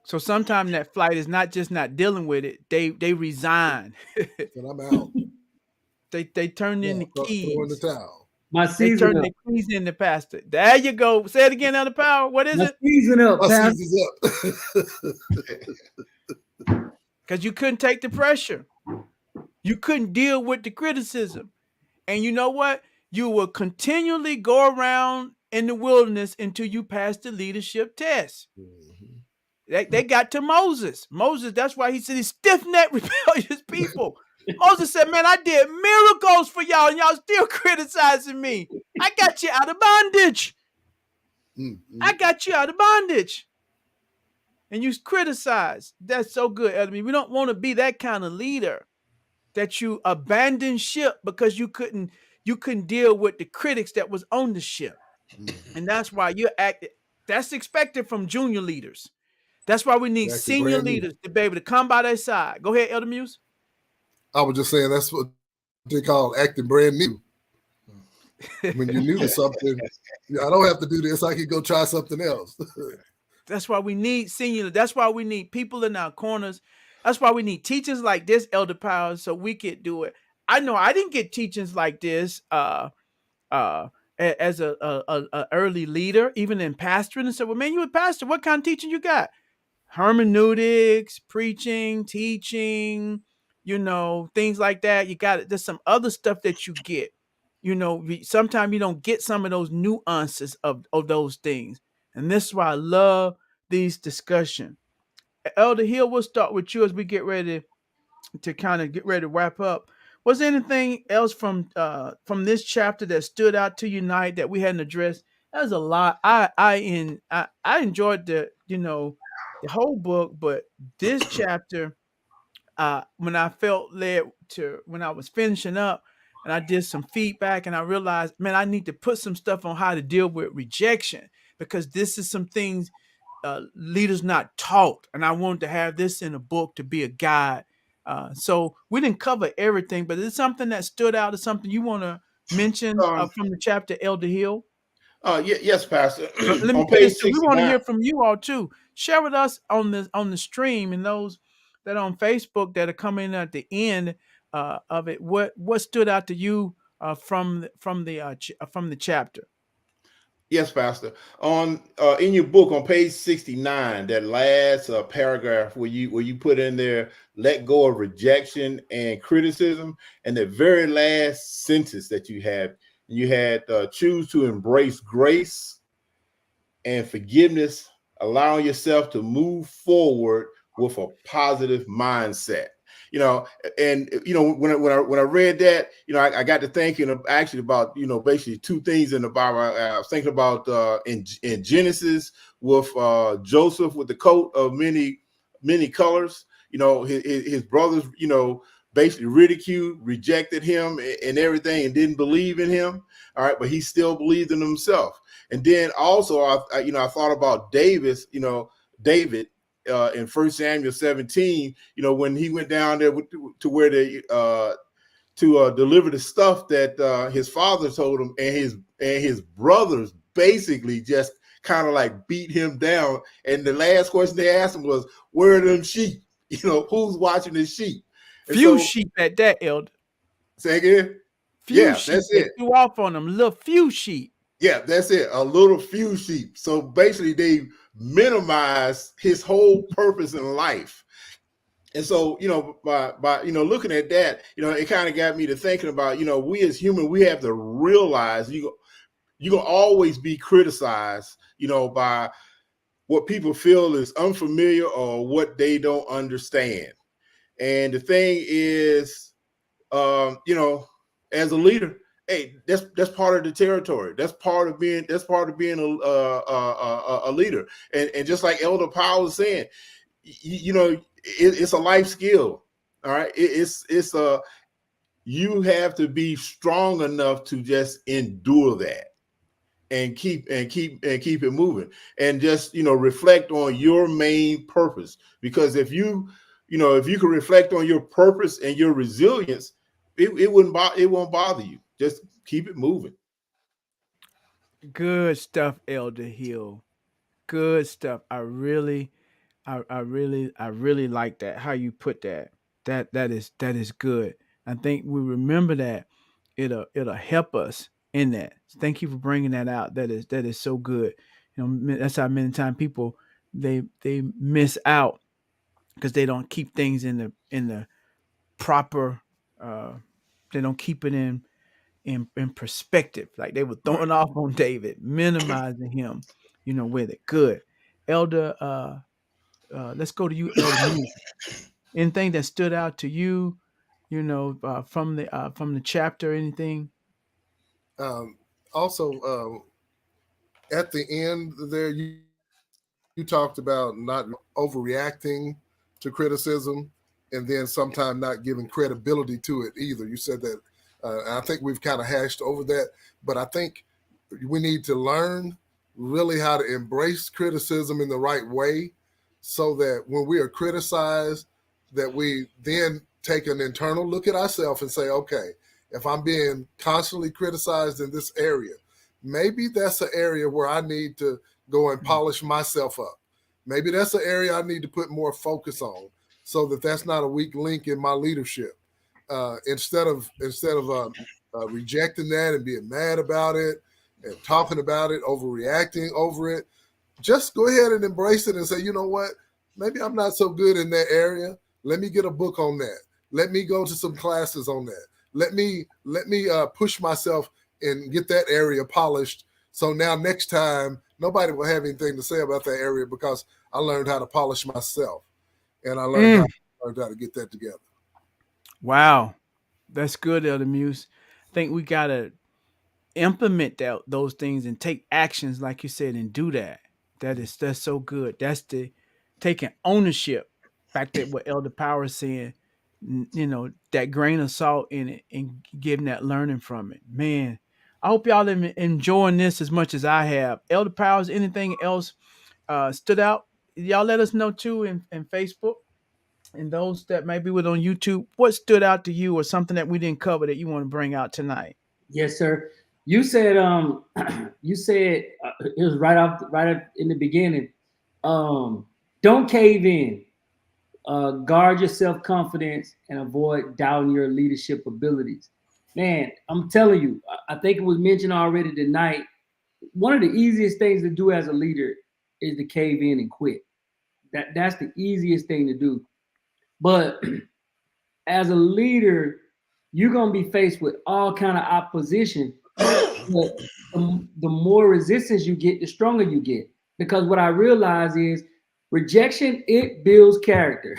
So sometimes that flight is not just not dealing with it. They resign. And I'm out. They turn in the keys. Throw in the towel. My They season turn up. the keys in the pastor. There you go. Say it again, Elder Power. What is My it? season up, My Pastor. season's up. Because you couldn't take the pressure. You couldn't deal with the criticism. And you know what? You will continually go around in the wilderness until you pass the leadership test. They got to Moses. Moses, that's why he said he's stiff-necked, rebellious people. Moses said, man, I did miracles for y'all, and y'all still criticizing me. I got you out of bondage. I got you out of bondage. And you criticize. That's so good, Elder. We don't want to be that kind of leader that you abandon ship because you couldn't deal with the critics that was on the ship. And that's why you're acting. That's expected from junior leaders. That's why we need senior leaders to be able to come by their side. Go ahead, Elder Muse. I was just saying that's what they call acting brand new. When you're new to something, I don't have to do this. I can go try something else. That's why we need senior. That's why we need people in our corners. That's why we need teachers like this, Elder Power, so we could do it. I know I didn't get teachings like this as a early leader, even in pastoring. And said, well, man, you a pastor. What kind of teaching you got? Hermeneutics, preaching, teaching, things like that. There's some other stuff that you get. Sometimes you don't get some of those nuances of those things. And this is why I love these discussions. Elder Hill, we'll start with you as we get ready to wrap up. Was there anything else from this chapter that stood out to you tonight that we hadn't addressed? There's a lot. I enjoyed the whole book, but this chapter, when I felt led to, when I was finishing up and I did some feedback and I realized, man, I need to put some stuff on how to deal with rejection, because this is some things leaders not taught. And I wanted to have this in a book to be a guide. So we didn't cover everything, but is it something that stood out or something you want to mention from the chapter, Elder Hill? Yes, Pastor. Let me page 69, we want to hear from you all too. Share with us on the stream, and those that are on Facebook that are coming at the end of it. What stood out to you from the chapter? Yes, Pastor. On in your book on page 69, that last paragraph where you put in there, let go of rejection and criticism, and the very last sentence that you had choose to embrace grace and forgiveness, allowing yourself to move forward with a positive mindset. When I read that, I got to thinking about basically two things in the Bible. I was thinking about in Genesis with Joseph with the coat of many colors. His brothers, basically ridiculed, rejected him and everything, and didn't believe in him. All right, but he still believed in himself. And then also, I thought about David, in 1 Samuel 17, when he went down there to where they to deliver the stuff that his father told him, and his brothers basically just kind of like beat him down. And the last question they asked him was, "Where are them sheep? Who's watching the sheep?" And Few so, sheep at that, Elder. say again. Few Yeah, sheep. that's They it. threw off on them, little few sheep. Yeah, that's it. A little few sheep. So basically, they minimize his whole purpose in life. And so, by looking at that, it kind of got me to thinking about, we as human, we have to realize you can always be criticized, by what people feel is unfamiliar or what they don't understand. And the thing is, as a leader, hey, that's part of the territory. That's part of being a leader. And just like Elder Powell was saying, it's a life skill. All right, you have to be strong enough to just endure that and keep it moving, and just reflect on your main purpose. Because if you can reflect on your purpose and your resilience, it won't bother you. Just keep it moving. Good stuff, Elder Hill. Good stuff. I really like that. How you put that. That is good. I think we remember that. It'll help us in that. Thank you for bringing that out. That is so good. That's how many times people they miss out because they don't keep things in the proper. Uh, they don't keep it in perspective. Like they were throwing off on David, minimizing him, with it. Good. Elder, let's go to you, Elder Muse. Anything that stood out to you, from the chapter, anything? Also, at the end there, you talked about not overreacting to criticism, and then sometimes not giving credibility to it either. You said that, and I think we've kind of hashed over that, but I think we need to learn really how to embrace criticism in the right way, so that when we are criticized, that we then take an internal look at ourselves and say, okay, if I'm being constantly criticized in this area, maybe that's an area where I need to go and polish myself up. Maybe that's an area I need to put more focus on, so that that's not a weak link in my leadership. Instead of rejecting that and being mad about it and talking about it, overreacting over it, just go ahead and embrace it and say, you know what? Maybe I'm not so good in that area. Let me get a book on that. Let me go to some classes on that. Let me push myself and get that area polished. So now next time, nobody will have anything to say about that area, because I learned how to polish myself, and I learned how to get that together. Wow, that's good, Elder Muse. I think we gotta implement those things and take actions, like you said, and do that. That's so good. That's the taking ownership. Back to what Elder Power is saying. That grain of salt in it and getting that learning from it. Man, I hope y'all enjoying this as much as I have. Elder Powers, anything else stood out? Y'all let us know too in Facebook, and those that maybe was on YouTube. What stood out to you, or something that we didn't cover that you want to bring out tonight? Yes, sir. You said you said it was right up in the beginning. Don't cave in. Guard your self-confidence and avoid doubting your leadership abilities. Man, I'm telling you, I think it was mentioned already tonight. One of the easiest things to do as a leader is to cave in and quit. That's the easiest thing to do. But as a leader, you're gonna be faced with all kind of opposition. But the more resistance you get, the stronger you get. Because what I realize is rejection, it builds character.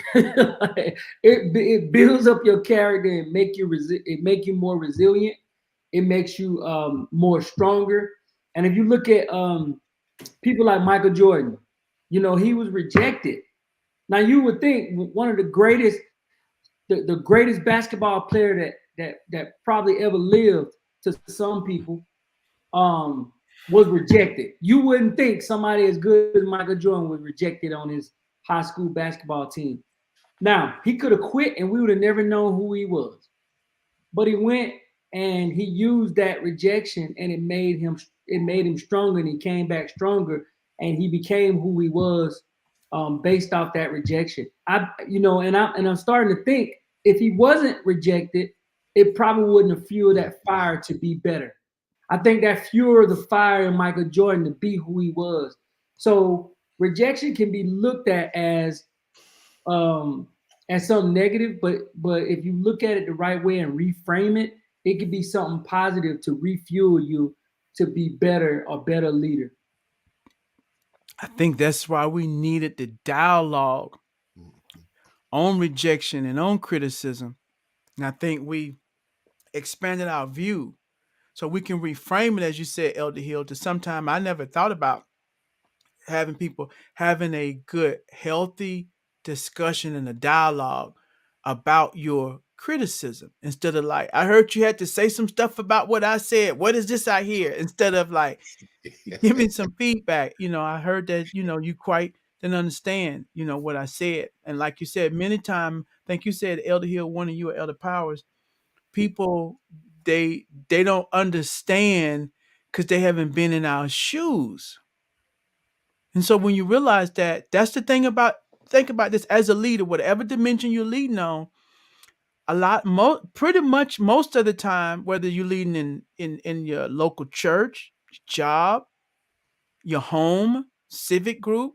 it builds up your character and make you more resilient. It makes you more stronger. And if you look at people like Michael Jordan, he was rejected. Now you would think one of the greatest basketball player that probably ever lived, to some people, was rejected. You wouldn't think somebody as good as Michael Jordan was rejected on his high school basketball team. Now, he could have quit and we would have never known who he was. But he went and he used that rejection and it made him stronger, and he came back stronger, and he became who he was based off that rejection. I'm starting to think if he wasn't rejected, it probably wouldn't have fueled that fire to be better. I think that fueled the fire in Michael Jordan to be who he was. So rejection can be looked at as something negative, but if you look at it the right way and reframe it, it could be something positive to refuel you to be better, a better leader. I think that's why we needed the dialogue on rejection and on criticism. And I think we expanded our view so we can reframe it, as you said, Elder Hill, to sometime I never thought about having people having a good, healthy discussion and a dialogue about your criticism instead of like, I heard you had to say some stuff about what I said. What is this I hear? Instead of like, give me some feedback. I heard that, you quite didn't understand, what I said. And like you said, many times, I think you said, Elder Hill, one of you, or Elder Powers, people, they don't understand because they haven't been in our shoes. And so when you realize that, that's the thing think about this as a leader, whatever dimension you're leading on, pretty much most of the time, whether you're leading in your local church, job, your home, civic group,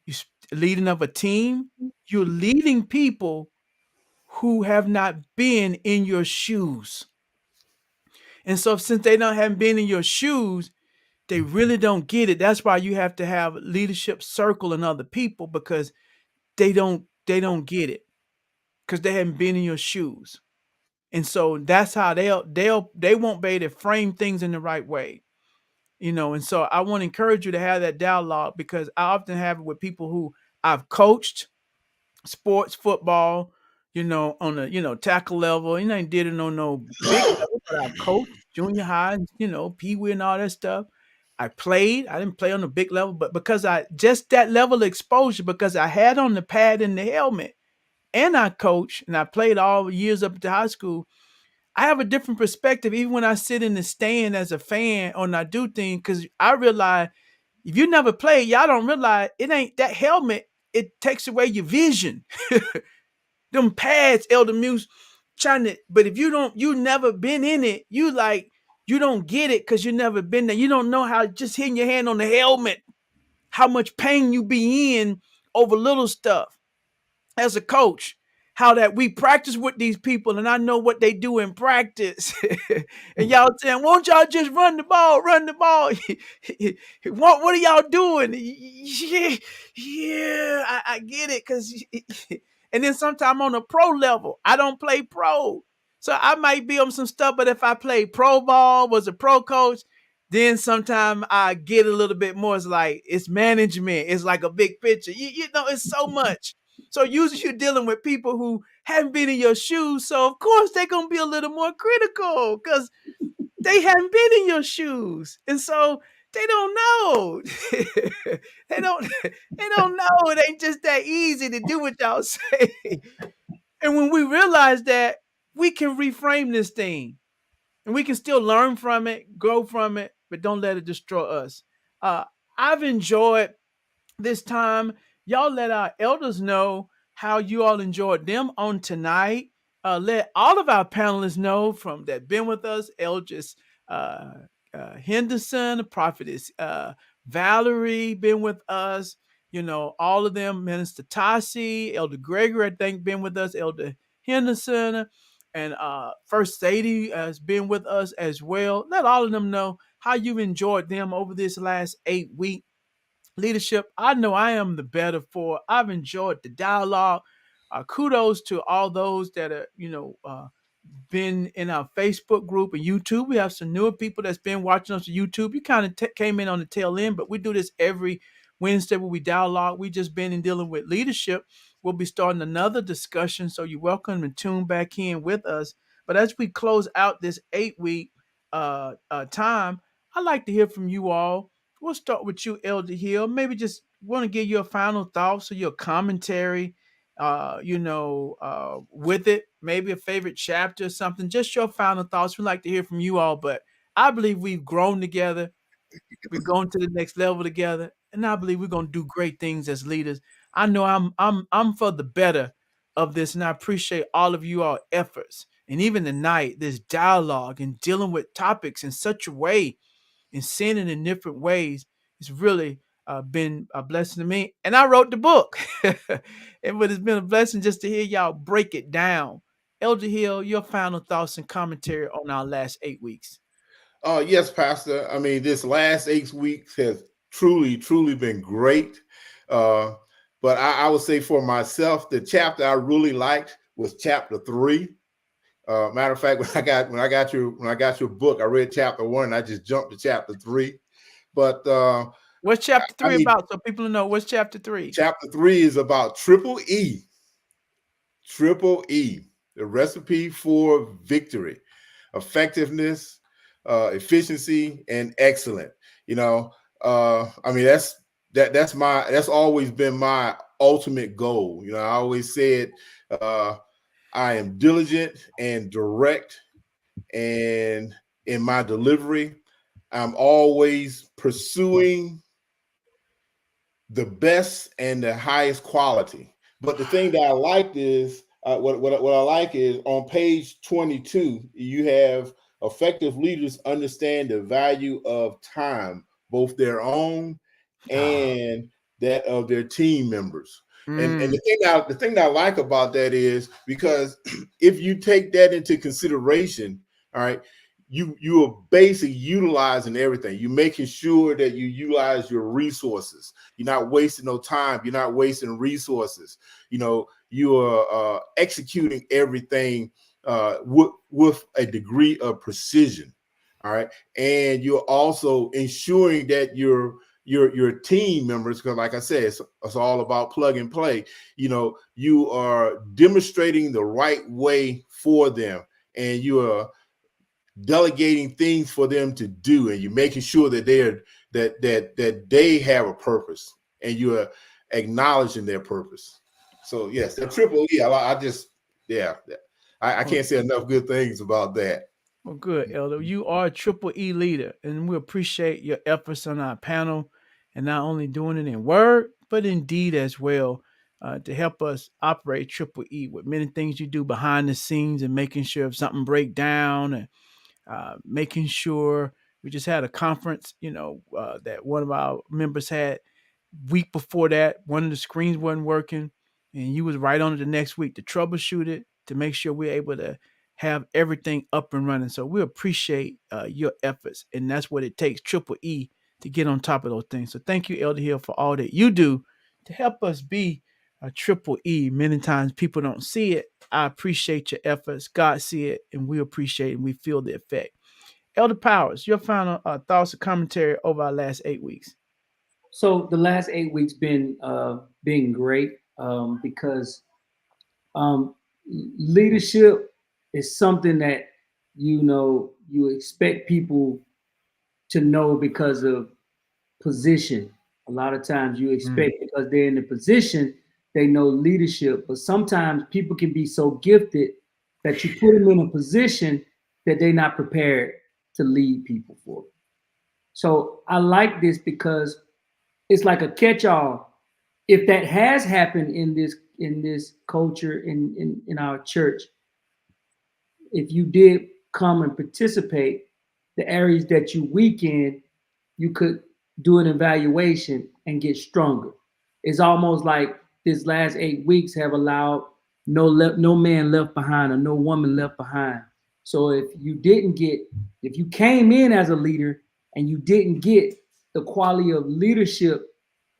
you're leading of a team, you're leading people who have not been in your shoes. And so since they haven't been in your shoes, they really don't get it. That's why you have to have leadership circle and other people, because they don't get it because they haven't been in your shoes. And so that's how they won't be able to frame things in the right way. And so I want to encourage you to have that dialogue, because I often have it with people who I've coached sports, football, on the, tackle level. I ain't did it on no big level, but I've coached junior high, Pee Wee and all that stuff. I didn't play on the big level, but because just that level of exposure, because I had on the pad and the helmet, and I coached and I played all years up to high school, I have a different perspective even when I sit in the stand as a fan or I do things, because I realize if you never played, y'all don't realize it ain't that helmet. It takes away your vision. Them pads, Elder Muse, but if you never been in it, you don't get it because you never been there. You don't know how just hitting your hand on the helmet, how much pain you be in over little stuff. As a coach, how that we practice with these people, and I know what they do in practice. And y'all saying, won't y'all just run the ball? What are y'all doing? Yeah, I get it. And then sometime on a pro level, I don't play pro. So I might be on some stuff, but if I play pro ball, was a pro coach, then sometime I get a little bit more. It's like, it's management. It's like a big picture. It's so much. So usually you're dealing with people who haven't been in your shoes. So of course they're going to be a little more critical because they haven't been in your shoes. And so they don't know. they don't know. It ain't just that easy to do what y'all say. And when we realize that, we can reframe this thing and we can still learn from it, grow from it, but don't let it destroy us. I've enjoyed this time. Y'all let our elders know how you all enjoyed them on tonight. Let all of our panelists know from that been with us, Eldris Henderson, Prophetess Valerie been with us. All of them, Minister Tassi, Elder Gregory, I think, been with us, Elder Henderson, and First Sadie has been with us as well. Let all of them know how you've enjoyed them over this last 8 weeks. Leadership, I know I am the better for. I've enjoyed the dialogue. Kudos to all those that are, been in our Facebook group and YouTube. We have some newer people that's been watching us on YouTube. You kind of came in on the tail end, but we do this every Wednesday where we dialogue. We just been in dealing with leadership. We'll be starting another discussion, so you're welcome to tune back in with us. But as we close out this 8-week time, I'd like to hear from you all. We'll start with you, Elder Hill. Maybe just want to give your final thoughts or your commentary, with it, maybe a favorite chapter or something, just your final thoughts. We'd like to hear from you all, but I believe we've grown together. We're going to the next level together, and I believe we're going to do great things as leaders. I know I'm for the better of this, and I appreciate all of you all efforts. And even tonight, this dialogue and dealing with topics in such a way and seeing it in different ways, it's really been a blessing to me. And I wrote the book, but it's been a blessing just to hear y'all break it down. Elder Hill, your final thoughts and commentary on our last 8 weeks. Yes, Pastor. I mean, this last 8 weeks has truly, truly been great. But I would say for myself, the chapter I really liked was chapter 3. Matter of fact, when I got your book, I read chapter 1 and I just jumped to chapter 3. But what's chapter 3 about? So people know what's chapter 3. Chapter 3 is about triple E. Triple E, the recipe for victory, effectiveness, efficiency, and excellent. I mean, that's always been my ultimate goal. I always said I am diligent and direct, and in my delivery, I'm always pursuing the best and the highest quality. But the thing that I liked is what I like is on page 22, you have effective leaders understand the value of time, both their own and that of their team members. And the thing that I like about that is because if you take that into consideration, all right, you are basically utilizing everything. You're making sure that you utilize your resources. You're not wasting no time. You're not wasting resources. You are executing everything with a degree of precision. All right, and you're also ensuring that your team members, because like I said, it's all about plug and play. You are demonstrating the right way for them, and you are delegating things for them to do, and you're making sure that they have a purpose, and you are acknowledging their purpose. So yes, the triple E. I can't say enough good things about that. Well, good, Elder. You are a triple E leader, and we appreciate your efforts on our panel, and not only doing it in word, but in deed as well, to help us operate triple E with many things you do behind the scenes and making sure if something break down and making sure. We just had a conference, that one of our members had. Week before that, one of the screens wasn't working, and you was right on it the next week to troubleshoot it, to make sure we're able to have everything up and running. So we appreciate your efforts, and that's what it takes, triple E, to get on top of those things. So thank you, Elder Hill, for all that you do to help us be a triple E. Many times people don't see it. I appreciate your efforts. God see it, and we appreciate it, and we feel the effect. Elder Powers, your final thoughts and commentary over our last 8 weeks. So the last 8 weeks been great because leadership is something that you expect people to know because of position. A lot of times you expect because they're in the position, they know leadership. But sometimes people can be so gifted that you put them in a position that they're not prepared to lead people for. So I like this because it's like a catch-all. If that has happened in this culture in our church, if you did come and participate, the areas that you weak in, you could do an evaluation and get stronger. It's almost like this last 8 weeks have allowed no man left behind or no woman left behind. So if you came in as a leader and you didn't get the quality of leadership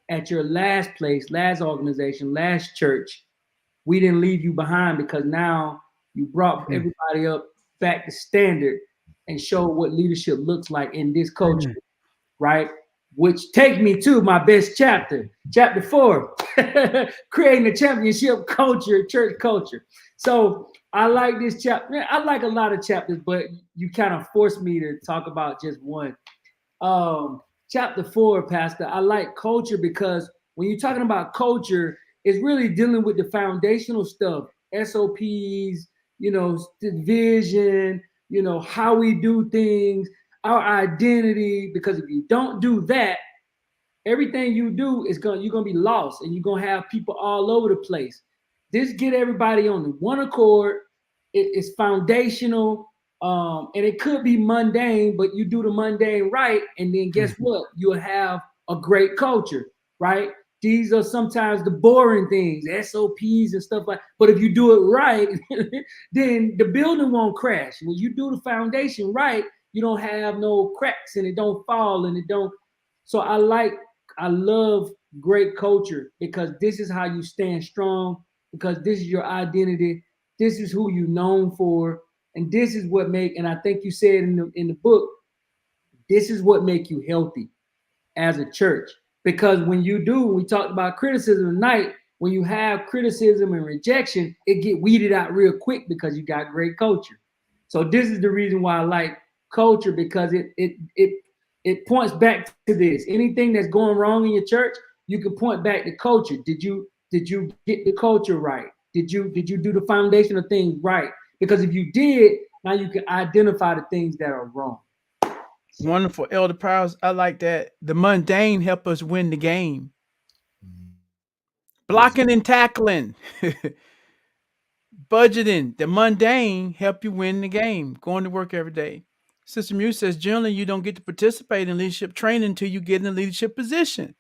at your last place, last organization, last church, we didn't leave you behind because now you brought everybody up back to standard and show what leadership looks like in this culture, right? Which take me to my best chapter, chapter 4, creating a championship culture, church culture. So I like this chapter. I like a lot of chapters, but you kind of forced me to talk about just one. Chapter 4, Pastor, I like culture because when you're talking about culture, it's really dealing with the foundational stuff, SOPs, the vision, how we do things, our identity. Because if you don't do that, everything you do you're gonna be lost, and you're gonna have people all over the place. This get everybody on the one accord. It's foundational, and it could be mundane, but you do the mundane right, and then guess what? You'll have a great culture, right? These are sometimes the boring things, SOPs and stuff like. But if you do it right, then the building won't crash. When you do the foundation right, you don't have no cracks, and it don't fall, and it don't. So I love great culture, because this is how you stand strong, because this is your identity. This is who you're known for. And this is what and I think you said in the book, this is what make you healthy as a church. Because when we talked about criticism tonight, when you have criticism and rejection, it get weeded out real quick because you got great culture. So this is the reason why I like culture, because it points back to this. Anything that's going wrong in your church, you can point back to culture. Did you get the culture right? Did you do the foundation of things right? Because if you did, now you can identify the things that are wrong. Wonderful, Elder Powers. I like that. The mundane help us win the game. Blocking and tackling. Budgeting. The mundane help you win the game. Going to work every day. Sister Muse says, generally, you don't get to participate in leadership training until you get in a leadership position.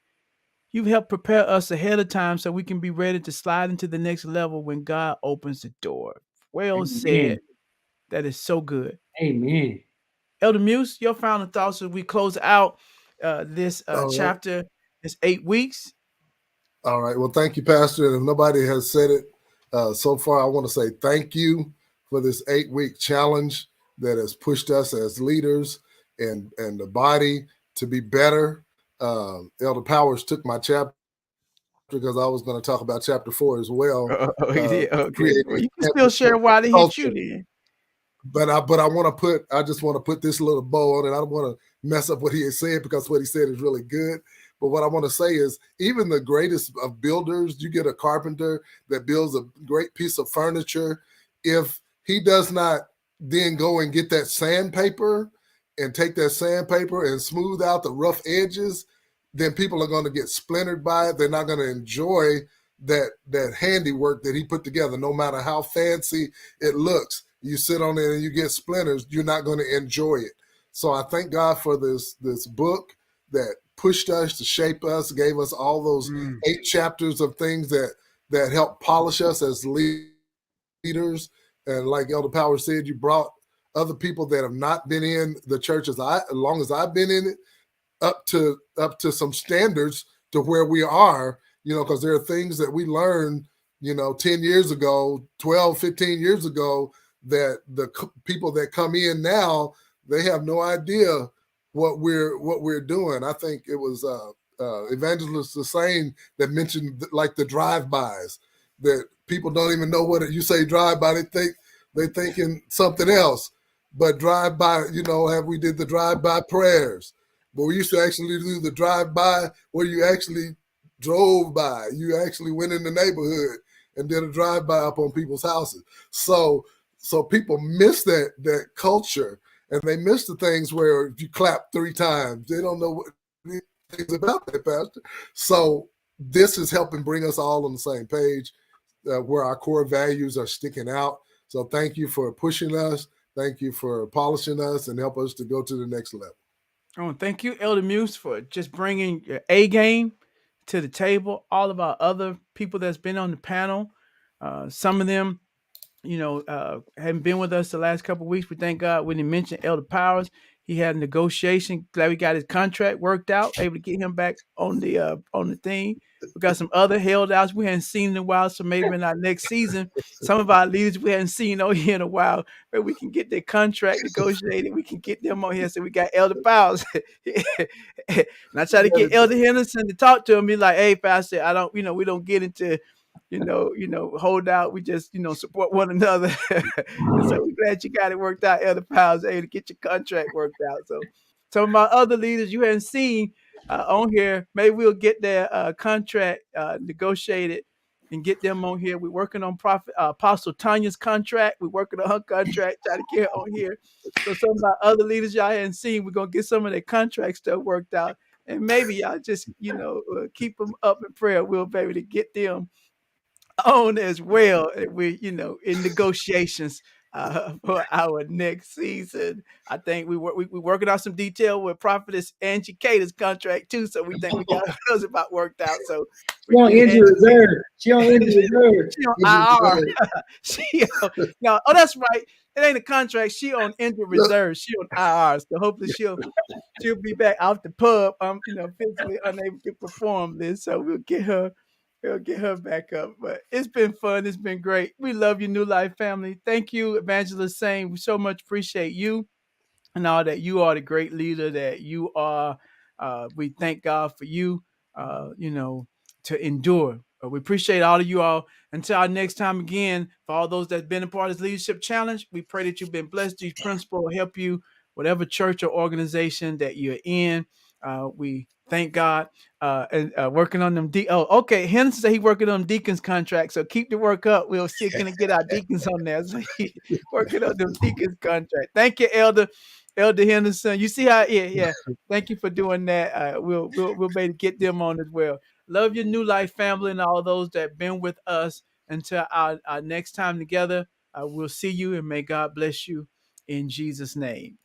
You've helped prepare us ahead of time so we can be ready to slide into the next level when God opens the door. Well Amen. said. That is so good. Amen. Elder Muse, your final thoughts as we close out this chapter. It's 8 weeks. All right. Well, thank you, Pastor. And if nobody has said it so far, I want to say thank you for this 8-week challenge that has pushed us as leaders and the body to be better. Elder Powers took my chapter because I was going to talk about chapter 4 as well. Okay. Well, you can still share why they hit you then. But I just want to put this little bow on it. I don't want to mess up what he has said, because what he said is really good. But what I want to say is, even the greatest of builders, you get a carpenter that builds a great piece of furniture. If he does not then go and get that sandpaper and take that sandpaper and smooth out the rough edges, then people are going to get splintered by it. They're not going to enjoy that handiwork that he put together, no matter how fancy it looks. You sit on it and you get splinters, you're not going to enjoy it. So I thank God for this book that pushed us, to shape us, gave us all those 8 chapters of things that help polish us as leaders. And like Elder Power said, you brought other people that have not been in the church as long as I've been in it, up to some standards to where we are, because there are things that we learned, 10 years ago, 12, 15 years ago, that the people that come in now, they have no idea what we're doing. I think it was Evangelist Hussein that mentioned like the drive-bys, that people don't even know what you say drive-by. They thinking something else. But drive-by, we did the drive-by prayers, but we used to actually do the drive-by where you actually drove by. You actually went in the neighborhood and did a drive-by up on people's houses. So people miss that culture, and they miss the things where if you clap 3 times, they don't know what things about that, Pastor. So this is helping bring us all on the same page, where our core values are sticking out. So thank you for pushing us. Thank you for polishing us and help us to go to the next level. Oh, thank you, Elder Muse, for just bringing your A game to the table. All of our other people that's been on the panel, some of them, haven't been with us the last couple of weeks. We thank God. When he mentioned Elder Powers, he had a negotiation. Glad we got his contract worked out, able to get him back on the thing. We got some other held outs we hadn't seen in a while, so maybe in our next season, some of our leaders we hadn't seen on here in a while, where we can get their contract negotiated. We can get them on here. So we got Elder Powers. And I try to get Elder Henderson to talk to him. Be like, hey, Pastor, we don't get into hold out. We just, support one another. And so we're glad you got it worked out, Elder Powers, able to get your contract worked out. So some of my other leaders you haven't seen on here, maybe we'll get their contract negotiated and get them on here. We're working on Apostle Tanya's contract. We're working on her contract, trying to get her on here. So some of my other leaders y'all hadn't seen, we're going to get some of their contract stuff worked out. And maybe y'all just, keep them up in prayer. We'll be able to get them on as well. We, in negotiations for our next season. I think we working out some detail with Prophetess Angie Cater's contract too. So we think we got those about worked out. So she on injury reserve. She on injury reserve. She on IR. No, that's right. It ain't a contract. She on injury reserve. She on IR. So hopefully she'll be back out the pub. Physically unable to perform this. So we'll get her back up. But it's been fun. It's been great. We love you, New Life family. Thank you, Evangelist Sane. We so much appreciate you and all that you are, the great leader that you are. We thank God for you, to endure. We appreciate all of you all. Until our next time again, for all those that's been a part of this leadership challenge, we pray that you've been blessed. These principles will help you, whatever church or organization that you're in. We thank God. And working on them. Okay. Henderson said he working on deacons contracts. So keep the work up. We'll see can get our deacons on there. So he working on them deacons contract. Thank you, Elder Henderson. You see how? Yeah. Thank you for doing that. We'll be able to get them on as well. Love your New Life family and all those that have been with us until our next time together. We'll see you and may God bless you in Jesus' name.